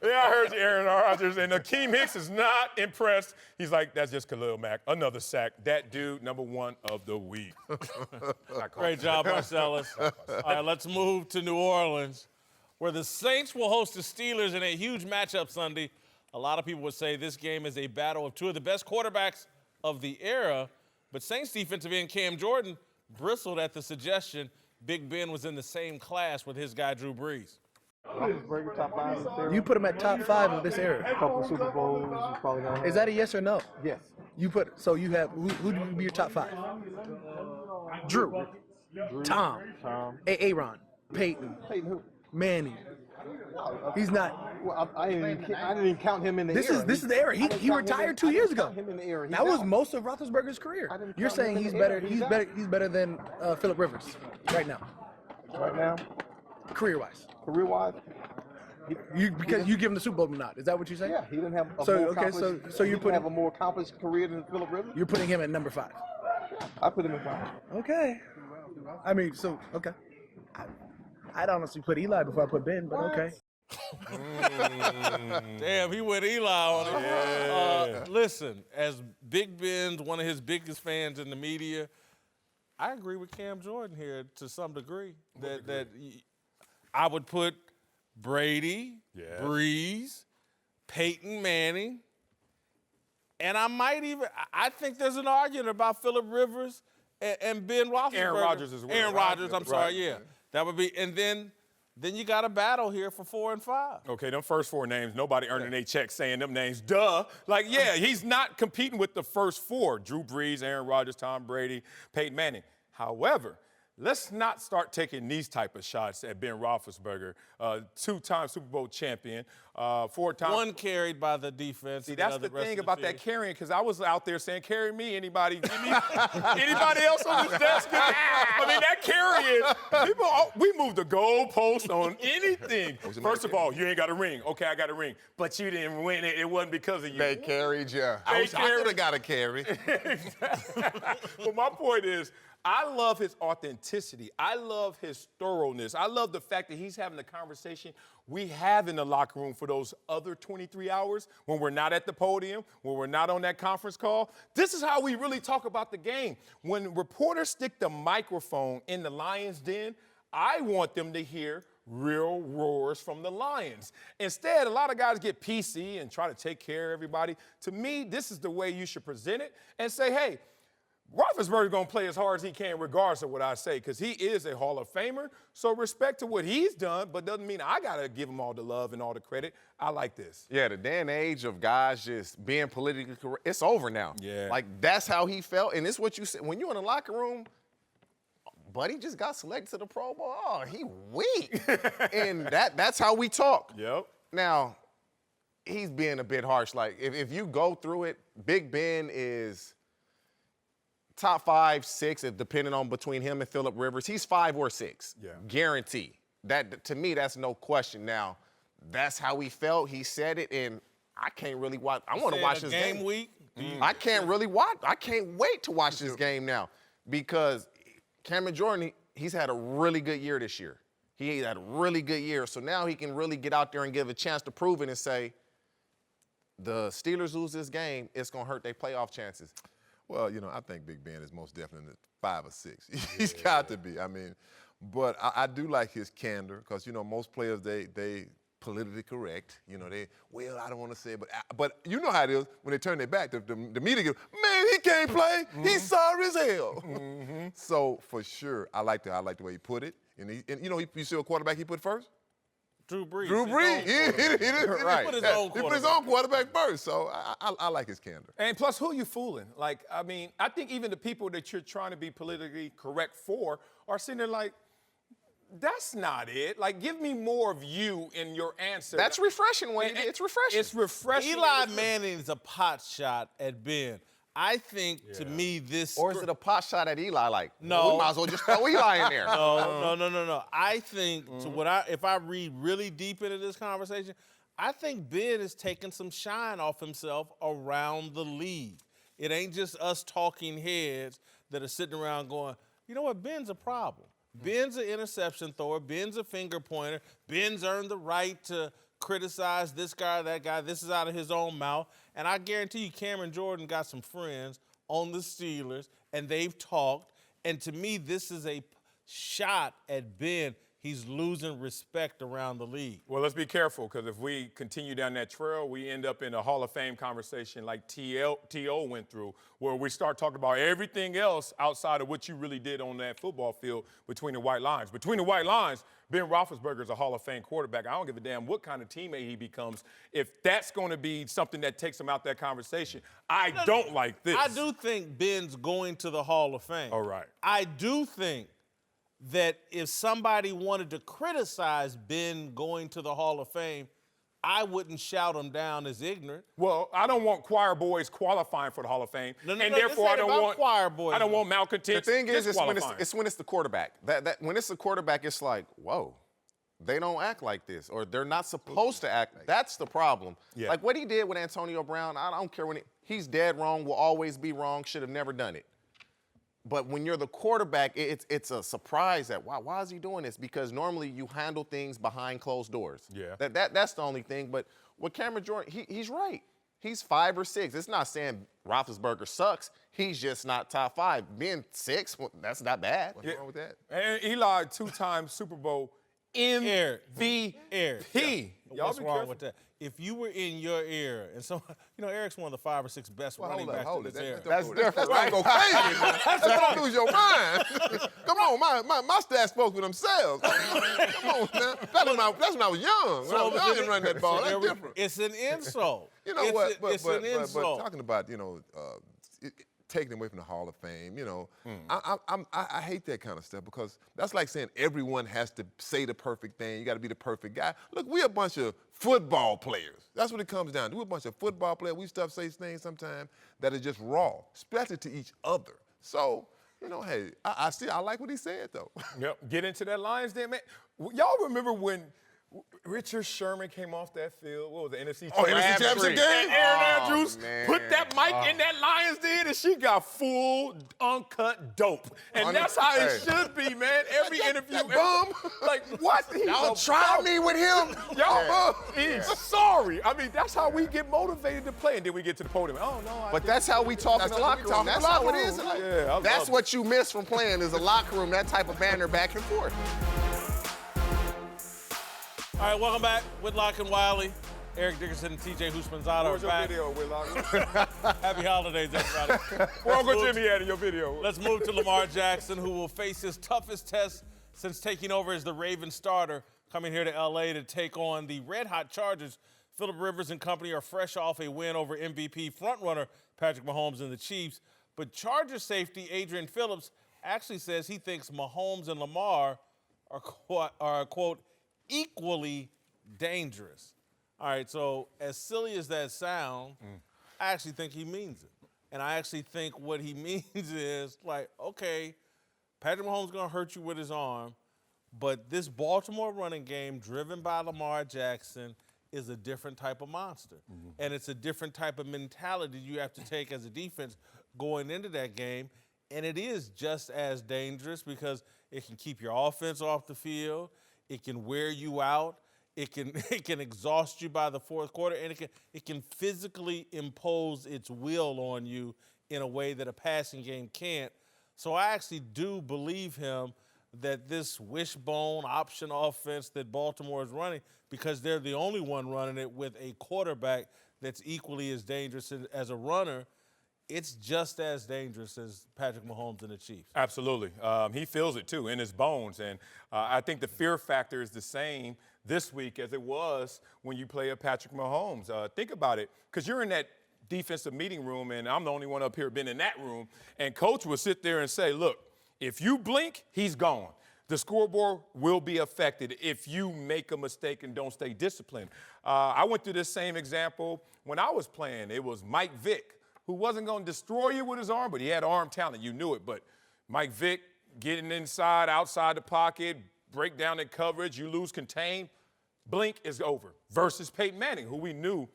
Yeah, I heard you, Aaron Rodgers. And Akeem Hicks is not impressed. He's like, that's just Khalil Mack. Another sack. That dude, number 1 of the week. Great job, Marcellus. All right, let's move to New Orleans, where the Saints will host the Steelers in a huge matchup Sunday. A lot of people would say this game is a battle of 2 of the best quarterbacks of the era. But Saints defensive end Cam Jordan bristled at the suggestion Big Ben was in the same class with his guy Drew Brees. You put him at top 5 of this era. A couple Super Bowls, probably not. Is that a yes or no? Yes. You put you have who would be your top 5? Drew, Tom, Aaron, Peyton who? Manning. He's not. Well, I didn't even count him in the era. This is the era. He retired 2 years ago. Him in the era. That was most of Roethlisberger's career. count You're saying him he's in the better. era. He's better than Phillip Rivers right now, Right now, career-wise. career-wise. Because you give him the Super Bowl nod. Is that what you're saying? Yeah, he didn't have a So, more okay, accomplished. so he you're didn't putting- have a more accomplished career than Phillip Rivers. You're putting him at number 5. I put him in 5. Okay. I mean, so okay. I'd honestly put Eli before I put Ben, but okay. Damn, he went Eli on it. Listen, as Big Ben's one of his biggest fans in the media, I agree with Cam Jordan here to some degree. That I would put Brady, Breeze, Peyton Manning, and I think there's an argument about Phillip Rivers and Ben Roethlisberger. Aaron Rodgers as well. Aaron Rodgers, I'm sorry, Right. yeah. That would be, and then you got a battle here for 4 and 5. Okay, them first 4 names, nobody earning their check saying them names. Duh. Like, yeah, he's not competing with the first 4. Drew Brees, Aaron Rodgers, Tom Brady, Peyton Manning. However, let's not start taking these type of shots at Ben Roethlisberger, 2-time Super Bowl champion, 4-time. One carried by the defense. See, that's the thing about that carrying, because I was out there saying, carry me, anybody. Give me anybody else on this desk. I mean, that carrying, we moved the goalpost on anything. First of all, you ain't got a ring. Okay, I got a ring. But you didn't win it. It wasn't because of you. They carried you. I could have got a carry. But my point is, I love his authenticity. I love his thoroughness. I love the fact that he's having the conversation we have in the locker room for those other 23 hours when we're not at the podium, when we're not on that conference call. This is how we really talk about the game. When reporters stick the microphone in the Lions' den, I want them to hear real roars from the Lions. Instead, a lot of guys get PC and try to take care of everybody. To me, this is the way you should present it and say, hey, Roethlisberger's going to play as hard as he can regardless of what I say, because he is a Hall of Famer. So respect to what he's done, but doesn't mean I got to give him all the love and all the credit. I like this. Yeah, the day and age of guys just being politically correct, it's over now. Yeah. Like, that's how he felt, and it's what you said. When you're in the locker room, buddy just got selected to the Pro Bowl. Oh, he weak. And that's how we talk. Yep. Now, he's being a bit harsh. Like, if you go through it, Big Ben is top 5, 6, if depending on between him and Phillip Rivers. He's 5 or 6. Yeah. Guarantee. That, to me, that's no question. Now, that's how he felt. He said it, and I can't really watch. I want to watch this game. Week. I can't really watch. I can't wait to watch this game now, because Cameron Jordan, he's had a really good year this year. He had a really good year. So now he can really get out there and give a chance to prove it and say, the Steelers lose this game, it's going to hurt their playoff chances. Well, I think Big Ben is most definitely 5 or 6. He's got to be. I mean, but I do like his candor, because, most players, they politically correct. I don't want to say it, but you know how it is when they turn their back. The media goes, man, he can't play. He's sorry as hell. So for sure, I like the way he put it. And you see a quarterback he put first? Drew Brees. Right. He put his own quarterback first. So I like his candor. And plus, who are you fooling? Like, I mean, I think even the people that you're trying to be politically correct for are sitting there like, that's not it. Like, give me more of you in your answer. That's refreshing, Wayne. It's refreshing. It's refreshing. Eli Manning is a pot shot at Ben. I think, to me, this... Or is it a pot shot at Eli? Like, No. we might as well just throw Eli in there. No. I think, if I read really deep into this conversation, I think Ben is taking some shine off himself around the league. It ain't just us talking heads that are sitting around going, you know what, Ben's a problem. Ben's an interception thrower. Ben's a finger pointer. Ben's earned the right to criticize this guy or that guy. This is out of his own mouth. And I guarantee you Cameron Jordan got some friends on the Steelers, and they've talked. And to me, this is a shot at Ben. He's losing respect around the league. Well, let's be careful, because if we continue down that trail, we end up in a Hall of Fame conversation like T.O. went through, where we start talking about everything else outside of what you really did on that football field between the white lines. Between the white lines, Ben Roethlisberger is a Hall of Fame quarterback. I don't give a damn what kind of teammate he becomes. If that's going to be something that takes him out that conversation, I don't like this. I do think Ben's going to the Hall of Fame. All right. I do think that if somebody wanted to criticize Ben going to the Hall of Fame, I wouldn't shout him down as ignorant. Well, I don't want choir boys qualifying for the Hall of Fame, No, and this therefore ain't I don't about want choir boys. I don't want malcontents. The thing is, it's disqualifying. when it's the quarterback. When it's the quarterback, it's like, whoa, they don't act like this, or they're not supposed to act. That's the problem. Yeah. Like what he did with Antonio Brown, I don't care when he's dead wrong, will always be wrong, should have never done it. But when you're the quarterback, it's a surprise that why is he doing this? Because normally you handle things behind closed doors. Yeah. That's the only thing. But with Cameron Jordan, he's right. He's 5 or 6. It's not saying Roethlisberger sucks. He's just not top 5. Being 6, well, that's not bad. What's wrong with that? And Eli, 2-time Super Bowl MVP. Y'all What's be wrong careful. with that? If you were in your era, and so, Eric's one of the 5 or 6 best running backs in this era. That's different, That's right? go crazy. Man. That's gonna lose your mind. Come on, my stats spoke for themselves. Come on, man. That's when I was young. When I was young and running that ball. That's different. It's an insult. You know It's what? It's an insult. But talking about taking away from the Hall of Fame, I hate that kind of stuff because that's like saying everyone has to say the perfect thing. You got to be the perfect guy. Look, we're a bunch of football players. That's what it comes down to. We're a bunch of football players. We say things sometimes that are just raw, especially to each other. So, hey, I like what he said though. Yep. Get into that Lions den, man. Y'all remember when Richard Sherman came off that field? What was the NFC Championship game? And Aaron Andrews man. put that mic in that Lions den, and she got full, uncut dope. And that's how it should be, man. Every interview. Like, what? Y'all try me with him. Y'all, he's sorry. I mean, that's how we get motivated to play. And then we get to the podium. Oh, no. But that's how we talk in the locker room. That's how it is. Yeah, That's what you miss from playing is a locker room, that type of banter back and forth. All right, welcome back. Whitlock and Wiley. Eric Dickerson and TJ Houshmandzadeh are Where's your back. video, Whitlock? Happy holidays, everybody. Where Uncle Jimmy at in your video? Let's move to Lamar Jackson, who will face his toughest test since taking over as the Ravens starter, coming here to L.A. to take on the red-hot Chargers. Phillip Rivers and company are fresh off a win over MVP frontrunner Patrick Mahomes and the Chiefs. But Chargers safety Adrian Phillips actually says he thinks Mahomes and Lamar are quote, equally dangerous. All right, so as silly as that sounds, I actually think he means it. And I actually think what he means is like, okay, Patrick Mahomes is going to hurt you with his arm, but this Baltimore running game driven by Lamar Jackson is a different type of monster. And it's a different type of mentality you have to take as a defense going into that game. And it is just as dangerous because it can keep your offense off the field. It can wear you out. It can exhaust you by the fourth quarter, and it can physically impose its will on you in a way that a passing game can't. So I actually do believe him that this wishbone option offense that Baltimore is running, because they're the only one running it with a quarterback that's equally as dangerous as a runner, it's just as dangerous as Patrick Mahomes and the Chiefs. Absolutely. He feels it, too, in his bones. And I think the fear factor is the same this week as it was when you play a Patrick Mahomes. Think about it, because you're in that defensive meeting room, and I'm the only one up here been in that room, and coach will sit there and say, look, if you blink, he's gone. The scoreboard will be affected if you make a mistake and don't stay disciplined. I went through this same example when I was playing. It was Mike Vick, who wasn't going to destroy you with his arm, but he had arm talent. You knew it. But Mike Vick getting inside, outside the pocket, break down in coverage, you lose contain, blink is over. Versus Peyton Manning, who we knew,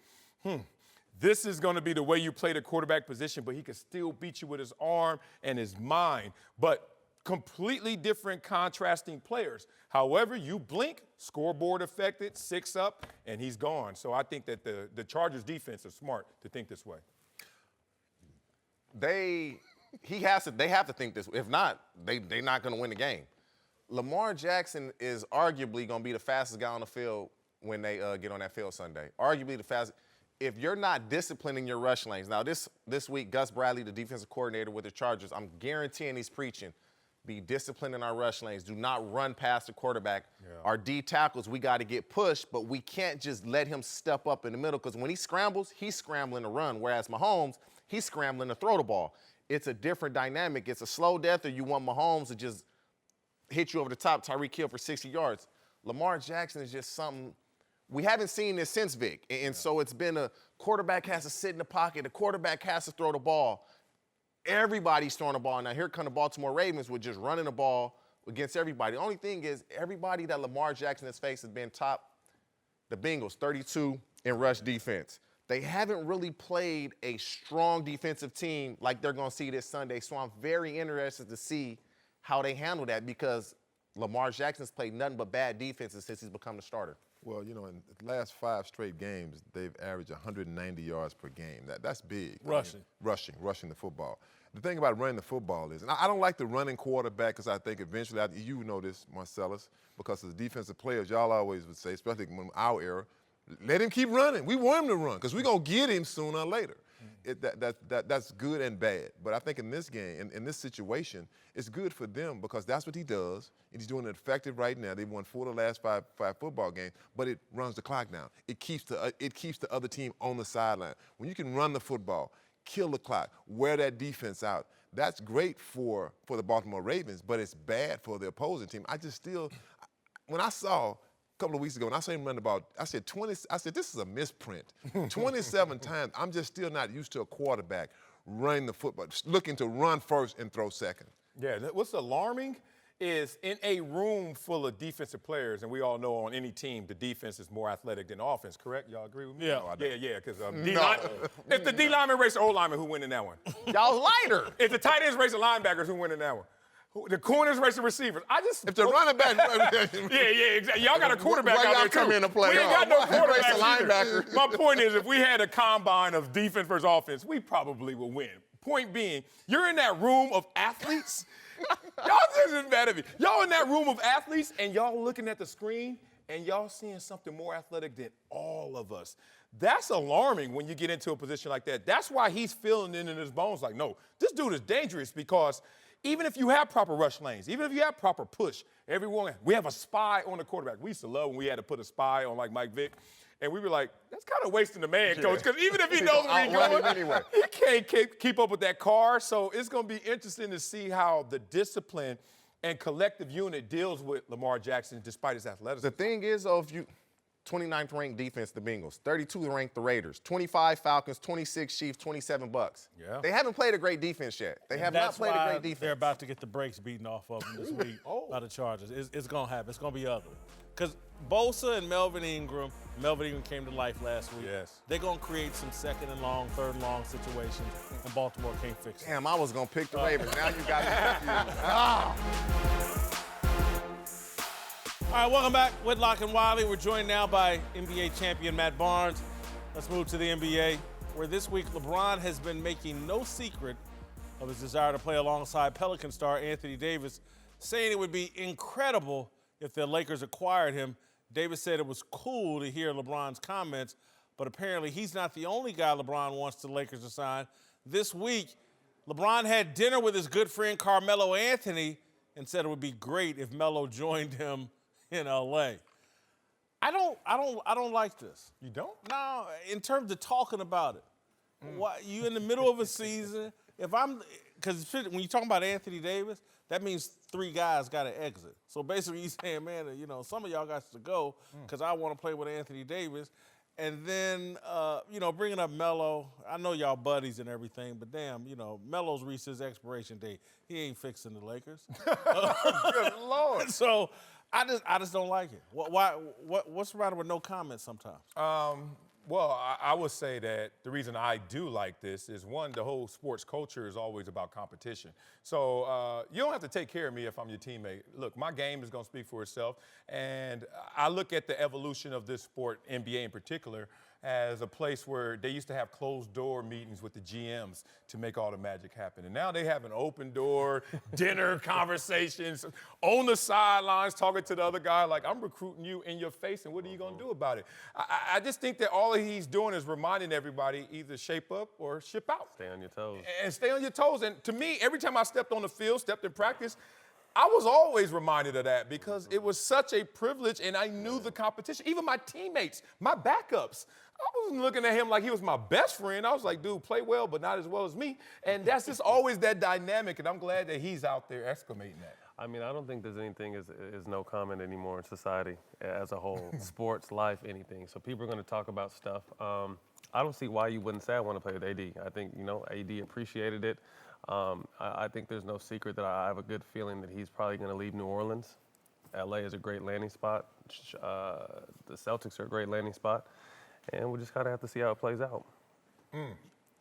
this is going to be the way you play the quarterback position, but he can still beat you with his arm and his mind. But completely different contrasting players. However, you blink, scoreboard affected, 6 up, and he's gone. So I think that the Chargers defense is smart to think this way. They have to think this. If not, they're not going to win the game. Lamar Jackson is arguably going to be the fastest guy on the field when they get on that field Sunday. Arguably the fastest. If you're not disciplining your rush lanes. Now, this week, Gus Bradley, the defensive coordinator with the Chargers, I'm guaranteeing he's preaching, be disciplined in our rush lanes. Do not run past the quarterback. Yeah. Our D tackles, we got to get pushed, but we can't just let him step up in the middle because when he scrambles, he's scrambling to run, whereas Mahomes, he's scrambling to throw the ball. It's a different dynamic. It's a slow death, or you want Mahomes to just hit you over the top, Tyreek Hill for 60 yards. Lamar Jackson is just something. We haven't seen this since Vic. And so it's been a quarterback has to sit in the pocket. The quarterback has to throw the ball. Everybody's throwing the ball. Now, here come the Baltimore Ravens with just running the ball against everybody. The only thing is everybody that Lamar Jackson has faced has been top. The Bengals, 32 in rush defense. They haven't really played a strong defensive team like they're going to see this Sunday. So I'm very interested to see how they handle that because Lamar Jackson's played nothing but bad defenses since he's become the starter. Well, you know, in the last 5 straight games, they've averaged 190 yards per game. That's big. Rushing. Rushing the football. The thing about running the football is, and I don't like the running quarterback because I think eventually, you know this, Marcellus, because as defensive players, y'all always would say, especially in our era, let him keep running. We want him to run because we're going to get him sooner or later. That's good and bad. But I think in this game, in this situation, it's good for them because that's what he does. And he's doing it effective right now. They've won 4 of the last five football games, but it runs the clock down. It keeps the other team on the sideline. When you can run the football, kill the clock, wear that defense out, that's great for the Baltimore Ravens, but it's bad for the opposing team. When I saw a couple of weeks ago, when I saw him run about, I said, this is a misprint. 27 times, I'm just still not used to a quarterback running the football, looking to run first and throw second. Yeah, what's alarming is in a room full of defensive players, and we all know on any team the defense is more athletic than the offense, correct? Y'all agree with me? Yeah. Yeah, because if the D lineman race the O lineman, who win in that one? Y'all lighter. If the tight ends race the linebackers, who win in that one? The corners race the receivers. If the running back, yeah, exactly. Y'all got a quarterback Why out y'all there come too. in to play We ain't off? got no Race the quarterback linebacker. My point is, if we had a combine of defense versus offense, we probably would win. Point being, you're in that room of athletes. Y'all just isn't bad at me. Y'all in that room of athletes, and y'all looking at the screen, and y'all seeing something more athletic than all of us. That's alarming when you get into a position like that. That's why he's feeling it in his bones like, no, this dude is dangerous because even if you have proper rush lanes, even if you have proper push, we have a spy on the quarterback. We used to love when we had to put a spy on like Mike Vick. And we were like, that's kind of wasting the man, coach, because even if he knows where he's going, anyway. he can't keep up with that car. So it's going to be interesting to see how the discipline and collective unit deals with Lamar Jackson despite his athleticism. The thing is, though, if you 29th ranked defense, the Bengals, 32 ranked the Raiders, 25 Falcons, 26 Chiefs, 27 Bucks. Yeah. They haven't played a great defense yet. They have not played a great defense. They're about to get the brakes beaten off of them this week by the Chargers. It's going to happen. It's going to be ugly. Because Bosa and Melvin Ingram came to life last week. Yes. They're going to create some second and long, third and long situations, and Baltimore can't fix it. Damn, I was going to pick the Ravens. Now you got me confused. All right, welcome back. Whitlock and Wiley. We're joined now by NBA champion Matt Barnes. Let's move to the NBA, where this week LeBron has been making no secret of his desire to play alongside Pelican star Anthony Davis, saying it would be incredible if the Lakers acquired him. Davis said it was cool to hear LeBron's comments, but apparently he's not the only guy LeBron wants the Lakers to sign. This week, LeBron had dinner with his good friend Carmelo Anthony and said it would be great if Melo joined him in LA. I don't like this. You don't? No, in terms of talking about it. Why, you in the middle of a season, because when you talk about Anthony Davis, that means 3 guys got to exit. So basically he's saying, man, some of y'all got to go because I want to play with Anthony Davis. And then, bringing up Melo, I know y'all buddies and everything, but damn, Melo's reached his expiration date. He ain't fixing the Lakers. Good Lord. So I just don't like it. What's the matter with no comment sometimes? Well, I would say that the reason I do like this is, one, the whole sports culture is always about competition. So you don't have to take care of me if I'm your teammate. Look, my game is going to speak for itself. And I look at the evolution of this sport, NBA in particular, as a place where they used to have closed-door meetings with the GMs to make all the magic happen. And now they have an open-door dinner conversations on the sidelines talking to the other guy like, I'm recruiting you in your face, and what are you going to do about it? I just think that all he's doing is reminding everybody either shape up or ship out. Stay on your toes. And stay on your toes. And to me, every time I stepped on the field, stepped in practice, I was always reminded of that because it was such a privilege, and I knew the competition. Even my teammates, my backups, I wasn't looking at him like he was my best friend. I was like, dude, play well, but not as well as me. And that's just always that dynamic, and I'm glad that he's out there exclamating that. I mean, I don't think there's anything is no comment anymore in society as a whole. Sports, life, anything. So people are going to talk about stuff. I don't see why you wouldn't say I want to play with AD. I think, AD appreciated it. I think there's no secret that I have a good feeling that he's probably going to leave New Orleans. LA is a great landing spot. The Celtics are a great landing spot. And we just kind of have to see how it plays out.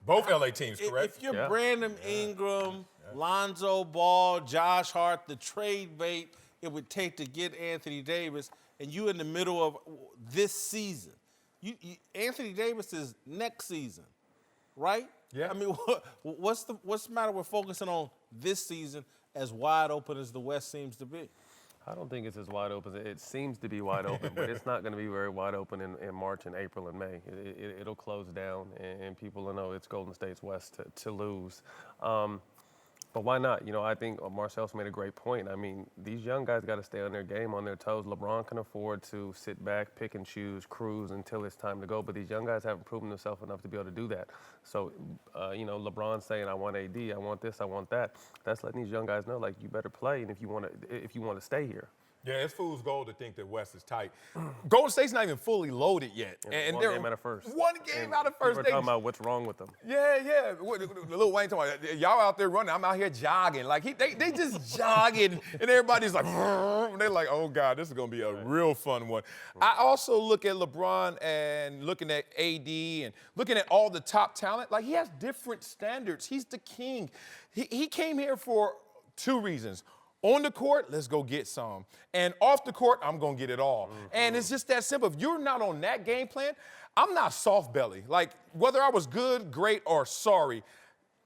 Both LA teams, correct? If you're Yeah. Brandon Ingram, Lonzo Ball, Josh Hart, the trade bait it would take to get Anthony Davis, and you in the middle of this season, Anthony Davis is next season, right? Yeah. I mean, what's the matter with focusing on this season as wide open as the West seems to be? I don't think it's as wide open. It seems to be wide open, but it's not going to be very wide open in March and April and May. It'll close down, and people will know it's Golden State's West to lose. But why not? You know, I think Marcellus made a great point. I mean, these young guys got to stay on their game, on their toes. LeBron can afford to sit back, pick and choose, cruise until it's time to go. But these young guys haven't proven themselves enough to be able to do that. So, you know, LeBron saying, I want AD, I want this, I want that. That's letting these young guys know, like, you better play, and if you want to stay here. Yeah, it's fool's gold to think that West is tight. Golden State's not even fully loaded yet. And one game out of first. One game out of first. We're talking about what's wrong with them. Yeah. Lil Wayne talking about, y'all out there running, I'm out here jogging. Like, they just jogging, and everybody's like, and they're like, oh, God, this is going to be a real fun one. I also look at LeBron and looking at AD and looking at all the top talent. Like, he has different standards. He's the king. He came here for two reasons. On the court, let's go get some. And off the court, I'm going to get it all. And it's just that simple. If you're not on that game plan, I'm not soft belly. Like, whether I was good, great, or sorry,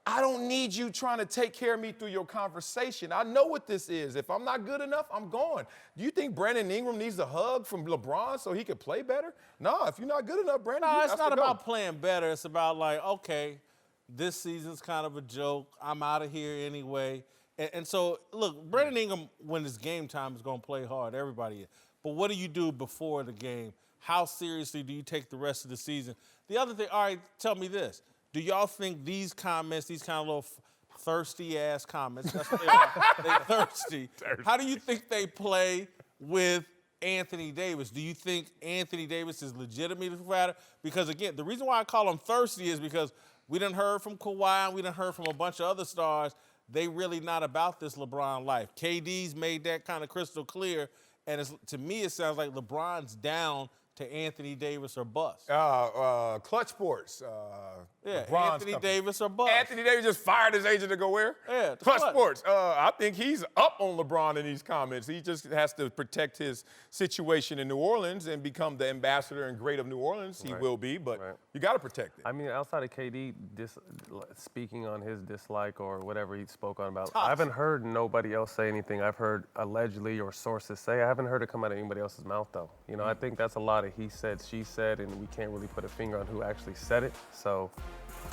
I don't need you trying to take care of me through your conversation. I know what this is. If I'm not good enough, I'm gone. Do you think Brandon Ingram needs a hug from LeBron so he can play better? No, if you're not good enough, Brandon, No, you it's got not to go. about playing better. It's about like, okay, this season's kind of a joke. I'm out of here anyway. And so, look, Brandon Ingram, when it's game time, is going to play hard. Everybody is. But what do you do before the game? How seriously do you take the rest of the season? The other thing, all right, tell me this. Do y'all think these comments, these kind of little thirsty-ass comments, that's what they are, they're thirsty. How do you think they play with Anthony Davis? Do you think Anthony Davis is legitimately fatter? Because, again, the reason why I call him thirsty is because we done heard from Kawhi, we done heard from a bunch of other stars. They really not about this LeBron life. KD's made that kind of crystal clear, and to me it sounds like LeBron's down to Anthony Davis or bust. Clutch Sports. Yeah, LeBron's Anthony company. Davis or bust. Anthony Davis just fired his agent to go where? Yeah, Clutch Clutch. Sports. I think he's up on LeBron in these comments. He just has to protect his situation in New Orleans and become the ambassador and great of New Orleans. He will be, but you got to protect it. I mean, outside of KD speaking on his dislike or whatever he spoke on about, I haven't heard nobody else say anything. I've heard allegedly or sources say. I haven't heard it come out of anybody else's mouth, though. You know, I think that's a lot of he said, she said, and we can't really put a finger on who actually said it. So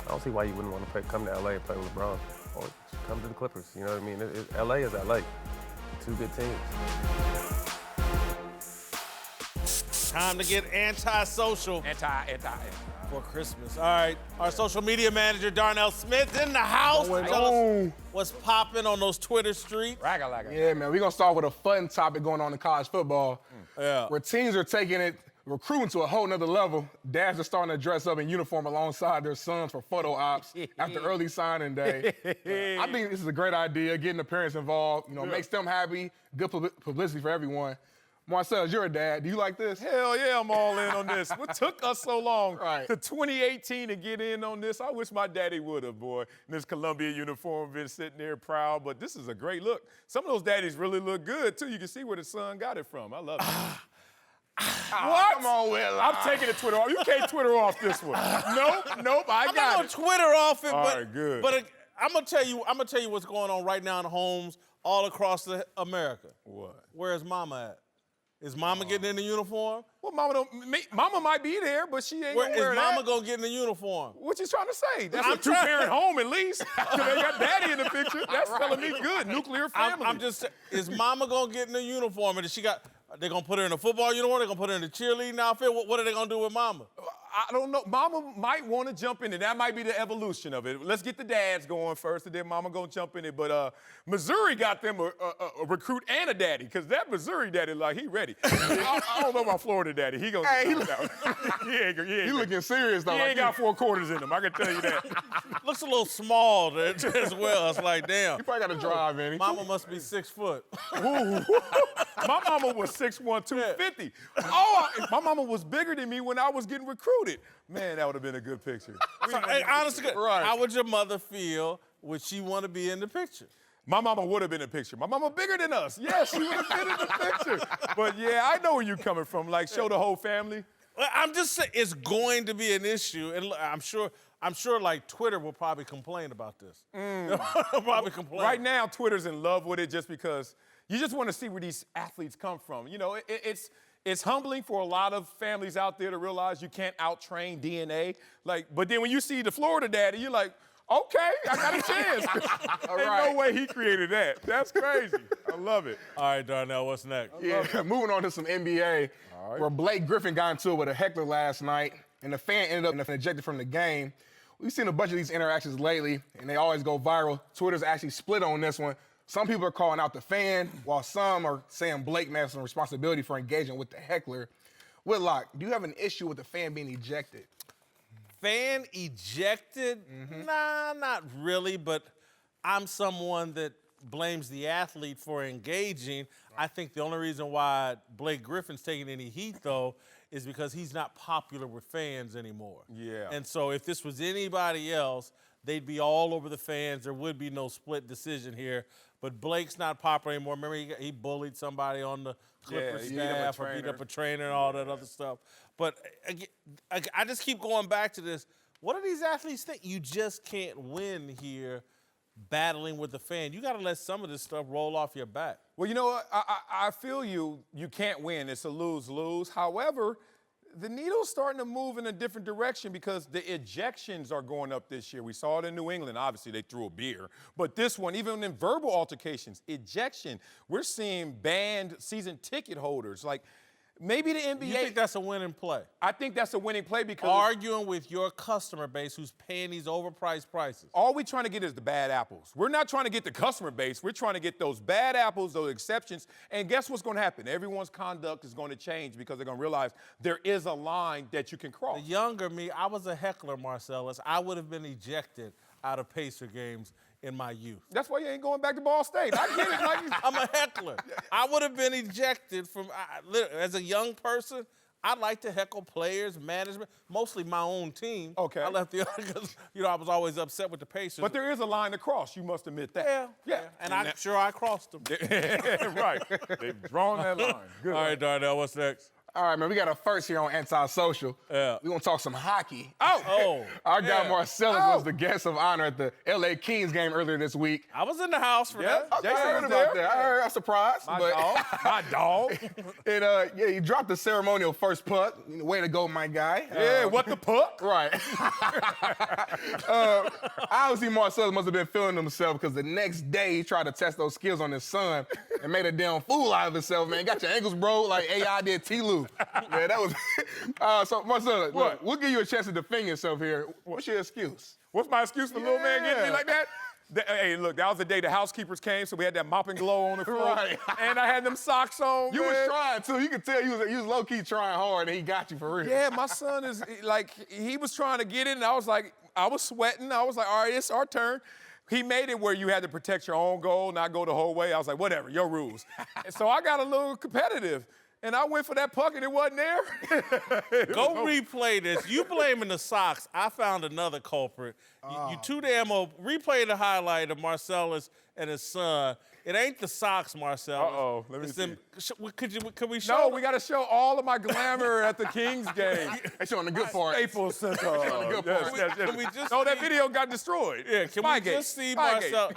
I don't see why you wouldn't want to come to LA and play with LeBron or come to the Clippers. You know what I mean? LA is LA. Two good teams. Time to get anti-social for Christmas. All right, our social media manager, Darnell Smith, in the house. Tell us what's popping on those Twitter streets. Yeah, man, we're going to start with a fun topic going on in college football. Where teams are taking it, recruiting to a whole nother level. Dads are starting to dress up in uniform alongside their sons for photo ops after early signing day. I think this is a great idea, getting the parents involved. You know, makes them happy, good publicity for everyone. Marcel, you're a dad. Do you like this? Hell yeah, I'm all in on this. What took us so long Right. to 2018 to get in on this? I wish my daddy would have, boy. In this Columbia uniform, been sitting there proud, but this is a great look. Some of those daddies really look good, too. You can see where the son got it from. I love it. What? Come on, Will. I'm taking the Twitter off. You can't Twitter off this one. Nope, I I'm got not gonna it. Twitter off it, All but right, good. But I'm gonna tell you what's going on right now in homes all across America. What? Where's Mama at? Is Mama getting in the uniform? Well, Mama might be there, but she ain't Where gonna wear is Mama that. gonna get in the uniform? What you trying to say? That's I'm a two-parent home at least. They got daddy in the picture. That's telling me good. Nuclear family. I'm just saying, is Mama gonna get in the uniform? And they gonna put her in a football uniform? They gonna put her in a cheerleading outfit? What are they gonna do with Mama? I don't know. Mama might want to jump in it. That might be the evolution of it. Let's get the dads going first, and then Mama gonna jump in it. But Missouri got them a recruit and a daddy, because that Missouri daddy, like, he ready. I don't know about Florida daddy. He gonna get out. He looking serious, though. He ain't got 4 quarters in him. I can tell you that. Looks a little small as well. It's like, damn. You probably got to drive, man. Mama must be 6 foot. My mama was 6'1", 250. Oh, my mama was bigger than me when I was getting recruited. included. Man, that would have been a good picture. So, hey, honestly, Right. how would your mother feel? Would she want to be in the picture? My mama would have been in the picture. My mama bigger than us. Yeah, she would have been in the picture. But yeah, I know where you're coming from. Like, show the whole family. Well, I'm just saying it's going to be an issue, and I'm sure, like Twitter will probably complain about this. Probably complain. Right now, Twitter's in love with it just because you just want to see where these athletes come from. You know, it's humbling for a lot of families out there to realize you can't out-train DNA. Like, but then when you see the Florida daddy, you're like, okay, I got a chance. Ain't no way he created that. That's crazy. I love it. All right, Darnell, what's next? Yeah, moving on to some NBA, where Blake Griffin got into it with a heckler last night, and the fan ended up ejected from the game. We've seen a bunch of these interactions lately, and they always go viral. Twitter's actually split on this one. Some people are calling out the fan, while some are saying Blake may have some responsibility for engaging with the heckler. Whitlock, do you have an issue with the fan being ejected? Fan ejected? Nah, not really, but I'm someone that blames the athlete for engaging. I think the only reason why Blake Griffin's taking any heat, though, is because he's not popular with fans anymore. Yeah. And so if this was anybody else, they'd be all over the fans. There would be no split decision here. But Blake's not popular anymore. Remember, he bullied somebody on the Clippers he beat up a staff or beat trainer. up a trainer and all that other stuff. But I just keep going back to this. What do these athletes think? You just can't win here battling with the fan. You got to let some of this stuff roll off your back. Well, you know what? I feel you. You can't win. It's a lose-lose. However, the needle's starting to move in a different direction because the ejections are going up this year. We saw it in New England. Obviously, they threw a beer. But this one, even in verbal altercations, ejection, we're seeing banned season ticket holders. Like, maybe the NBA. You think that's a winning play? I think that's a winning play because Arguing with your customer base who's paying these overpriced prices. all we're trying to get is the bad apples. We're not trying to get the customer base. We're trying to get those bad apples, those exceptions. And guess what's going to happen? Everyone's conduct is going to change because they're going to realize there is a line that you can cross. The younger me, I was a heckler, Marcellus. I would have been ejected out of Pacer games in my youth. That's why you ain't going back to Ball State. I get it. Like, I'm a heckler. I would have been ejected from, as a young person, I like to heckle players, management, mostly my own team. Okay. I left the other because, I was always upset with the Pacers. but there is a line to cross. You must admit that. Yeah. And I'm sure I crossed them. Right. They've drawn that line. Good. All right, Darnell, what's next? All right, man, we got a first here on Antisocial. Yeah. We're going to talk some hockey. Oh. Our guy Marcellus Oh. was the guest of honor at the LA Kings game earlier this week. I was in the house for that. I heard about that. I heard. I'm surprised. My but dog. My dog. And, he dropped the ceremonial first puck. Way to go, my guy. Yeah, what the puck? Right. Obviously, Marcellus must have been feeling himself because the next day he tried to test those skills on his son and made a damn fool out of himself, man. Got your ankles broke like AI did T-Lou. Yeah, that was. So, Marcellus, look, we'll give you a chance to defend yourself here. What's your excuse? What's my excuse for little man getting me like that? Hey, look, that was the day the housekeepers came, so we had that mop and glow on the floor. Right. And I had them socks on, You man. was trying, too. You could tell you was low-key trying hard, and he got you for real. Yeah, my son is, like, he was trying to get it, and I was like, I was sweating. I was like, all right, it's our turn. He made it where you had to protect your own goal, not go the whole way. I was like, whatever, your rules. And so I got a little competitive. And I went for that puck and it wasn't there. Go replay this. You blaming the socks. I found another culprit. You too damn old. Replay the highlight of Marcellus and his son. It ain't the socks, Marcellus. Uh-oh. Let me It's see. Could we show No, them? we got to show all of my glamour at the Kings game. They showing the good part. Staples Center. good part. Can we just No, that see- video got destroyed. Yeah, can Spygate. we just see Spygate. Marcellus?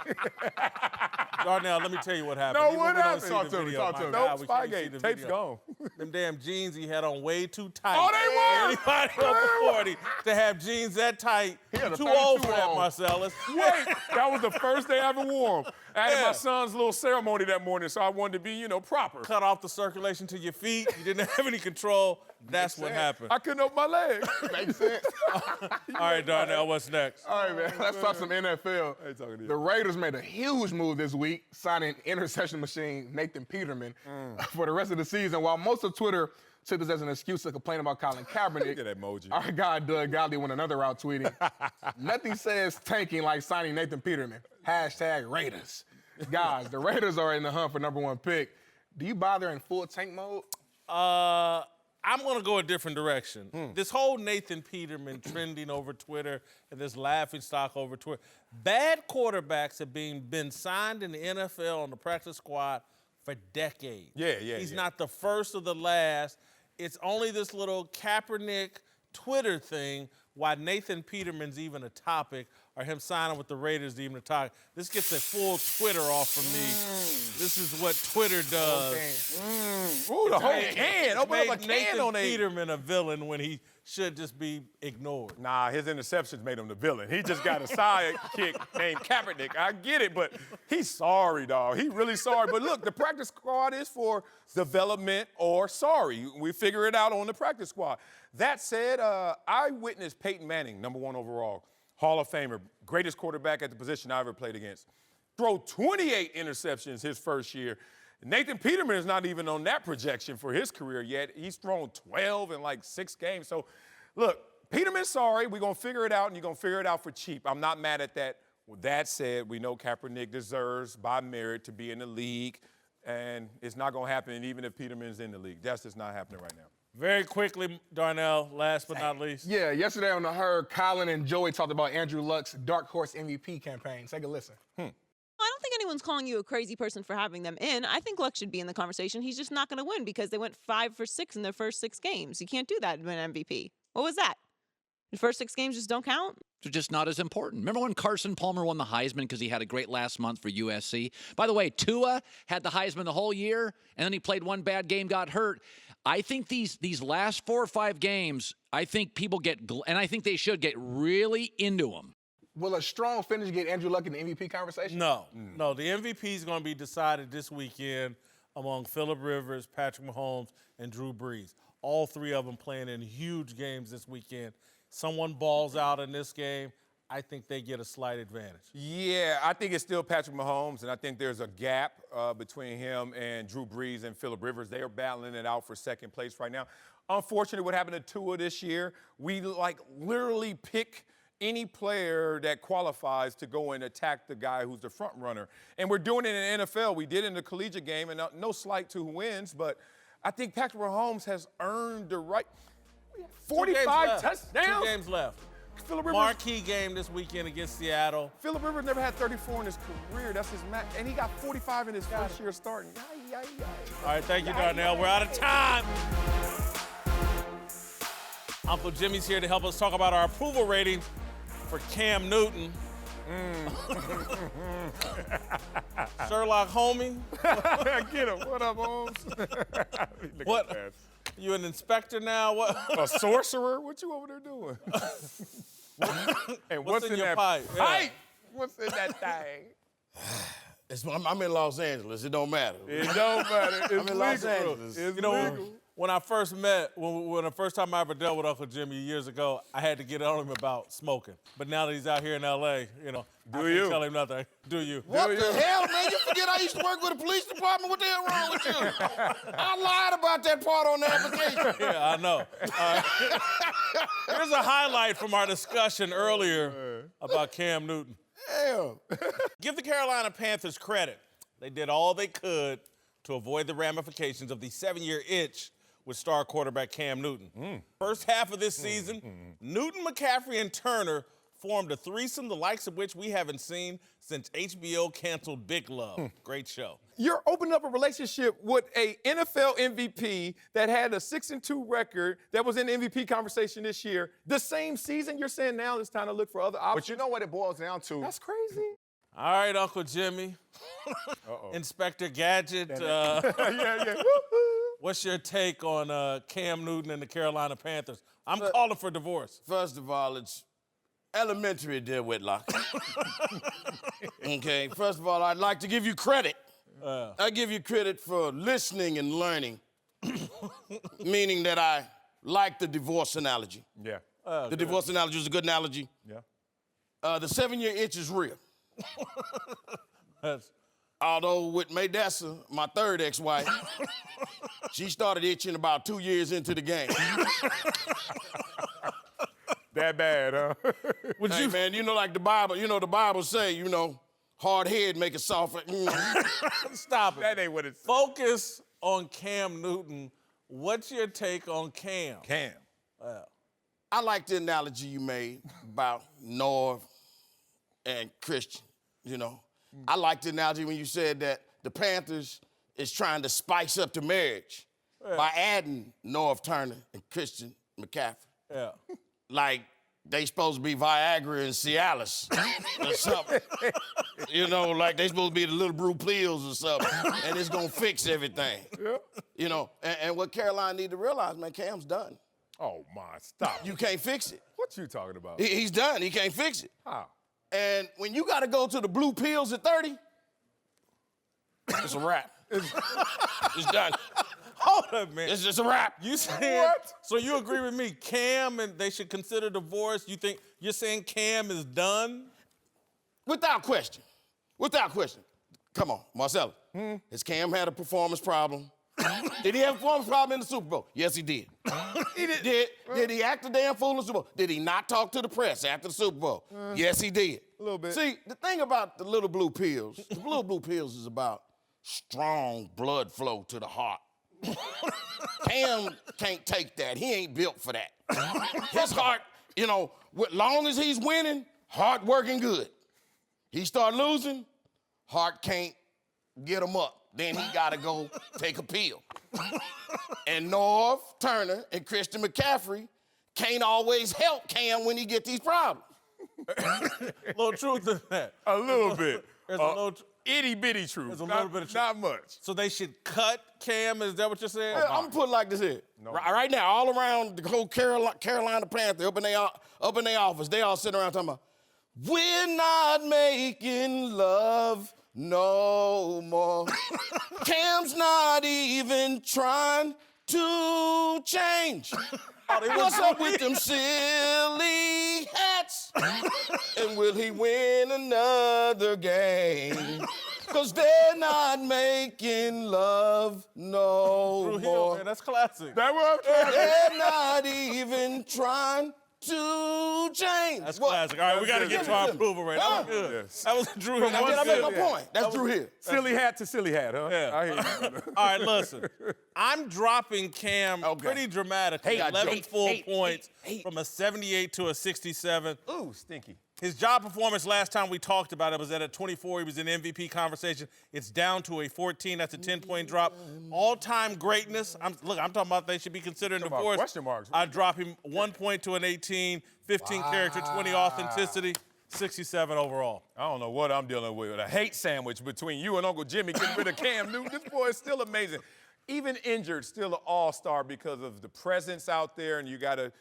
Darnell, let me tell you what happened. No, Even what we don't happened? see Talk the to me, video, talk to my me. God, Nope, we can't see Spygate. the Tape's video. gone. Them damn jeans he had on way too tight. Oh, they were! Anybody over 40 to have jeans that tight, had a too old 32 for that, on. Marcellus. Wait, that was the first day I ever wore them. I had Yeah. my son's little ceremony that morning, so I wanted to be, proper. Cut off the circulation to your feet. You didn't have any control. That's what happened. I couldn't open my legs. Makes sense. All right, Darnell, what's next? All right, man. Let's talk some NFL. Hey, talking to you. The Raiders made a huge move this week, signing interception machine Nathan Peterman for the rest of the season. While most of Twitter took this as an excuse to complain about Colin Kaepernick, Look at that emoji. our guy Doug Gottlieb went another route tweeting, nothing says tanking like signing Nathan Peterman. # Raiders. Guys, the Raiders are in the hunt for #1 pick. Do you bother in full tank mode? I'm going to go a different direction. This whole Nathan Peterman trending over Twitter and this laughing stock over Twitter. Bad quarterbacks have been signed in the NFL on the practice squad for decades. He's not the first or the last. It's only this little Kaepernick Twitter thing why Nathan Peterman's even a topic or him signing with the Raiders even a topic. This gets a full Twitter off from me. This is what Twitter does. Ooh, the whole can. Open up a can Nathan on Peterman a villain when he should just be ignored. Nah, his interceptions made him the villain. He just got a sidekick named Kaepernick. I get it, but he's sorry, dog. He really sorry. But look, the practice squad is for development or sorry. We figure it out on the practice squad. That said, I witnessed Peyton Manning, #1 overall, Hall of Famer, greatest quarterback at the position I ever played against, throw 28 interceptions his first year. Nathan Peterman is not even on that projection for his career yet. He's thrown 12 in like 6 games. So, look, Peterman's sorry. We're going to figure it out, and you're going to figure it out for cheap. I'm not mad at that. With that said, we know Kaepernick deserves, by merit, to be in the league, and it's not going to happen even if Peterman's in the league. That's just not happening right now. Very quickly, Darnell, last but not least. Yeah, yesterday on the Herd, Colin and Joey talked about Andrew Luck's Dark Horse MVP campaign. Take a listen. I don't think anyone's calling you a crazy person for having them in. I think Luck should be in the conversation. He's just not going to win because they went 5 for 6 in their first 6 games. You can't do that and win MVP. What was that? The first 6 games just don't count? They're just not as important. Remember when Carson Palmer won the Heisman because he had a great last month for USC? By the way, Tua had the Heisman the whole year, and then he played one bad game, got hurt. I think these last 4 or 5 games, I think people get, and I think they should get really into them. Will a strong finish get Andrew Luck in the MVP conversation? No. The MVP is going to be decided this weekend among Phillip Rivers, Patrick Mahomes, and Drew Brees. All 3 of them playing in huge games this weekend. Someone balls out in this game, I think they get a slight advantage. Yeah, I think it's still Patrick Mahomes, and I think there's a gap between him and Drew Brees and Phillip Rivers. They are battling it out for second place right now. Unfortunately, what happened to Tua this year, we literally pick any player that qualifies to go and attack the guy who's the front runner. And we're doing it in the NFL. We did it in the collegiate game, and no slight to who wins, but I think Patrick Mahomes has earned the right. 45 touchdowns? 2 games left. Phillip Rivers. Marquee game this weekend against Seattle. Phillip Rivers never had 34 in his career. That's his max. And he got 45 in his first year starting. All right, thank you, Darnell. We're out of time. Uncle Jimmy's here to help us talk about our approval rating for Cam Newton. Sherlock Homie. Get him. What up, Holmes? What? You an inspector now? What? A sorcerer? What you over there doing? And what's in your that pipe? pipe? What's in that thing? I'm in Los Angeles. It don't matter. It don't matter. It's I'm in Los Angeles. It's legal. When I first met, when the first time I ever dealt with Uncle Jimmy years ago, I had to get on him about smoking. But now that he's out here in L.A., I can't tell him nothing. Do you? What the hell, man? You forget I used to work with the police department? What the hell wrong with you? I lied about that part on the application. Yeah, I know. Here's a highlight from our discussion earlier about Cam Newton. Hell. Give the Carolina Panthers credit. They did all they could to avoid the ramifications of the 7-year itch with star quarterback Cam Newton. First half of this season, Newton, McCaffrey, and Turner formed a threesome the likes of which we haven't seen since HBO canceled Big Love. Great show. You're opening up a relationship with a NFL MVP that had a 6-2 record that was in the MVP conversation this year. The same season, you're saying now it's time to look for other options. But you know what it boils down to? That's crazy. All right, Uncle Jimmy. Inspector Gadget. What's your take on Cam Newton and the Carolina Panthers? I'm calling for divorce. First of all, it's elementary, dear Whitlock. Okay, first of all, I'd like to give you credit. I give you credit for listening and learning, meaning that I like the divorce analogy. Yeah. The divorce analogy is a good analogy. Yeah. The 7-year itch is real. Although with Maydessa, my third ex-wife, she started itching about 2 years into the game. That bad, huh? Hey, man, like the Bible, the Bible say, hard head make it soft. Stop it. That ain't what it's. Focus on Cam Newton What's your take on Cam? Cam. I like the analogy you made about Norv and Christian, you know. I like the analogy when you said that the Panthers is trying to spice up the marriage by adding Norv Turner and Christian McCaffrey. Yeah. Like they supposed to be Viagra and Cialis or something. You know, like they supposed to be the little blue pills or something, and it's gonna fix everything. Yeah. You know, and what Carolina need to realize, man, Cam's done. Oh, my, stop. You can't fix it. What you talking about? He's done. He can't fix it. How? And when you got to go to the blue pills at 30, it's a wrap. It's done. Hold up, man. It's just a wrap. You saying, What? So you agree with me, Cam, and they should consider divorce? You're saying Cam is done? Without question. Without question. Come on, Marcellus. Has Cam had a performance problem? Did he have a performance problem in the Super Bowl? Yes, he did. He did. Did he act a damn fool in the Super Bowl? Did he not talk to the press after the Super Bowl? Yes, he did. A little bit. See, the thing about the little blue pills, the little blue pills is about strong blood flow to the heart. Cam can't take that. He ain't built for that. His heart, you know, as long as he's winning, heart working good. He start losing, heart can't get him up. Then he got to go take a pill. And Norv Turner and Christian McCaffrey can't always help Cam when he get these problems. Little truth in that. A little bit. There's a little itty-bitty truth. There's a little bit of truth. Not much. So they should cut Cam? Is that what you're saying? I'm gonna put it like this here. Right now, all around the whole Carolina Panthers, up in their office, they all sitting around talking about, we're not making love no more. Cam's not even trying to change. What's up with them silly hats? And will he win another game? 'Cause they're not making love no Drew Hill, more. man, that's classic. That was They're not even trying to change. That's classic. All right, we got to get to our approval rate. That was good. Yes. That was Drew Hill. Did I make my point? That's Drew Hill. Silly hat to silly hat, huh? Yeah. I hear you. All right, listen. I'm dropping Cam pretty dramatically. 11 full points from a 78 to a 67. Ooh, stinky. His job performance last time we talked about it was that at 24, he was in MVP conversation. It's down to a 14. That's a 10-point drop. All-time greatness. I'm talking about they should be considering Talking about divorce. question marks. I drop him 1 point to an 18, 15 character, 20 authenticity, 67 overall. I don't know what I'm dealing with. A hate sandwich between you and Uncle Jimmy getting rid of Cam Newton. This boy is still amazing. Even injured, still an all-star because of the presence out there, and you gotta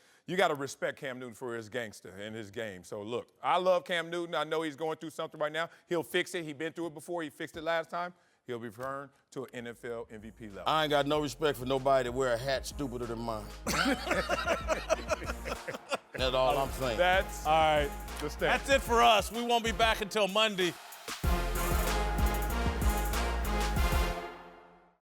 respect Cam Newton for his gangster and his game. So look, I love Cam Newton. I know he's going through something right now. He'll fix it. He's been through it before. He fixed it last time. He'll be returned to an NFL MVP level. I ain't got no respect for nobody that wear a hat stupider than mine. That's all I'm saying. That's All right. the stand. That's it for us. We won't be back until Monday.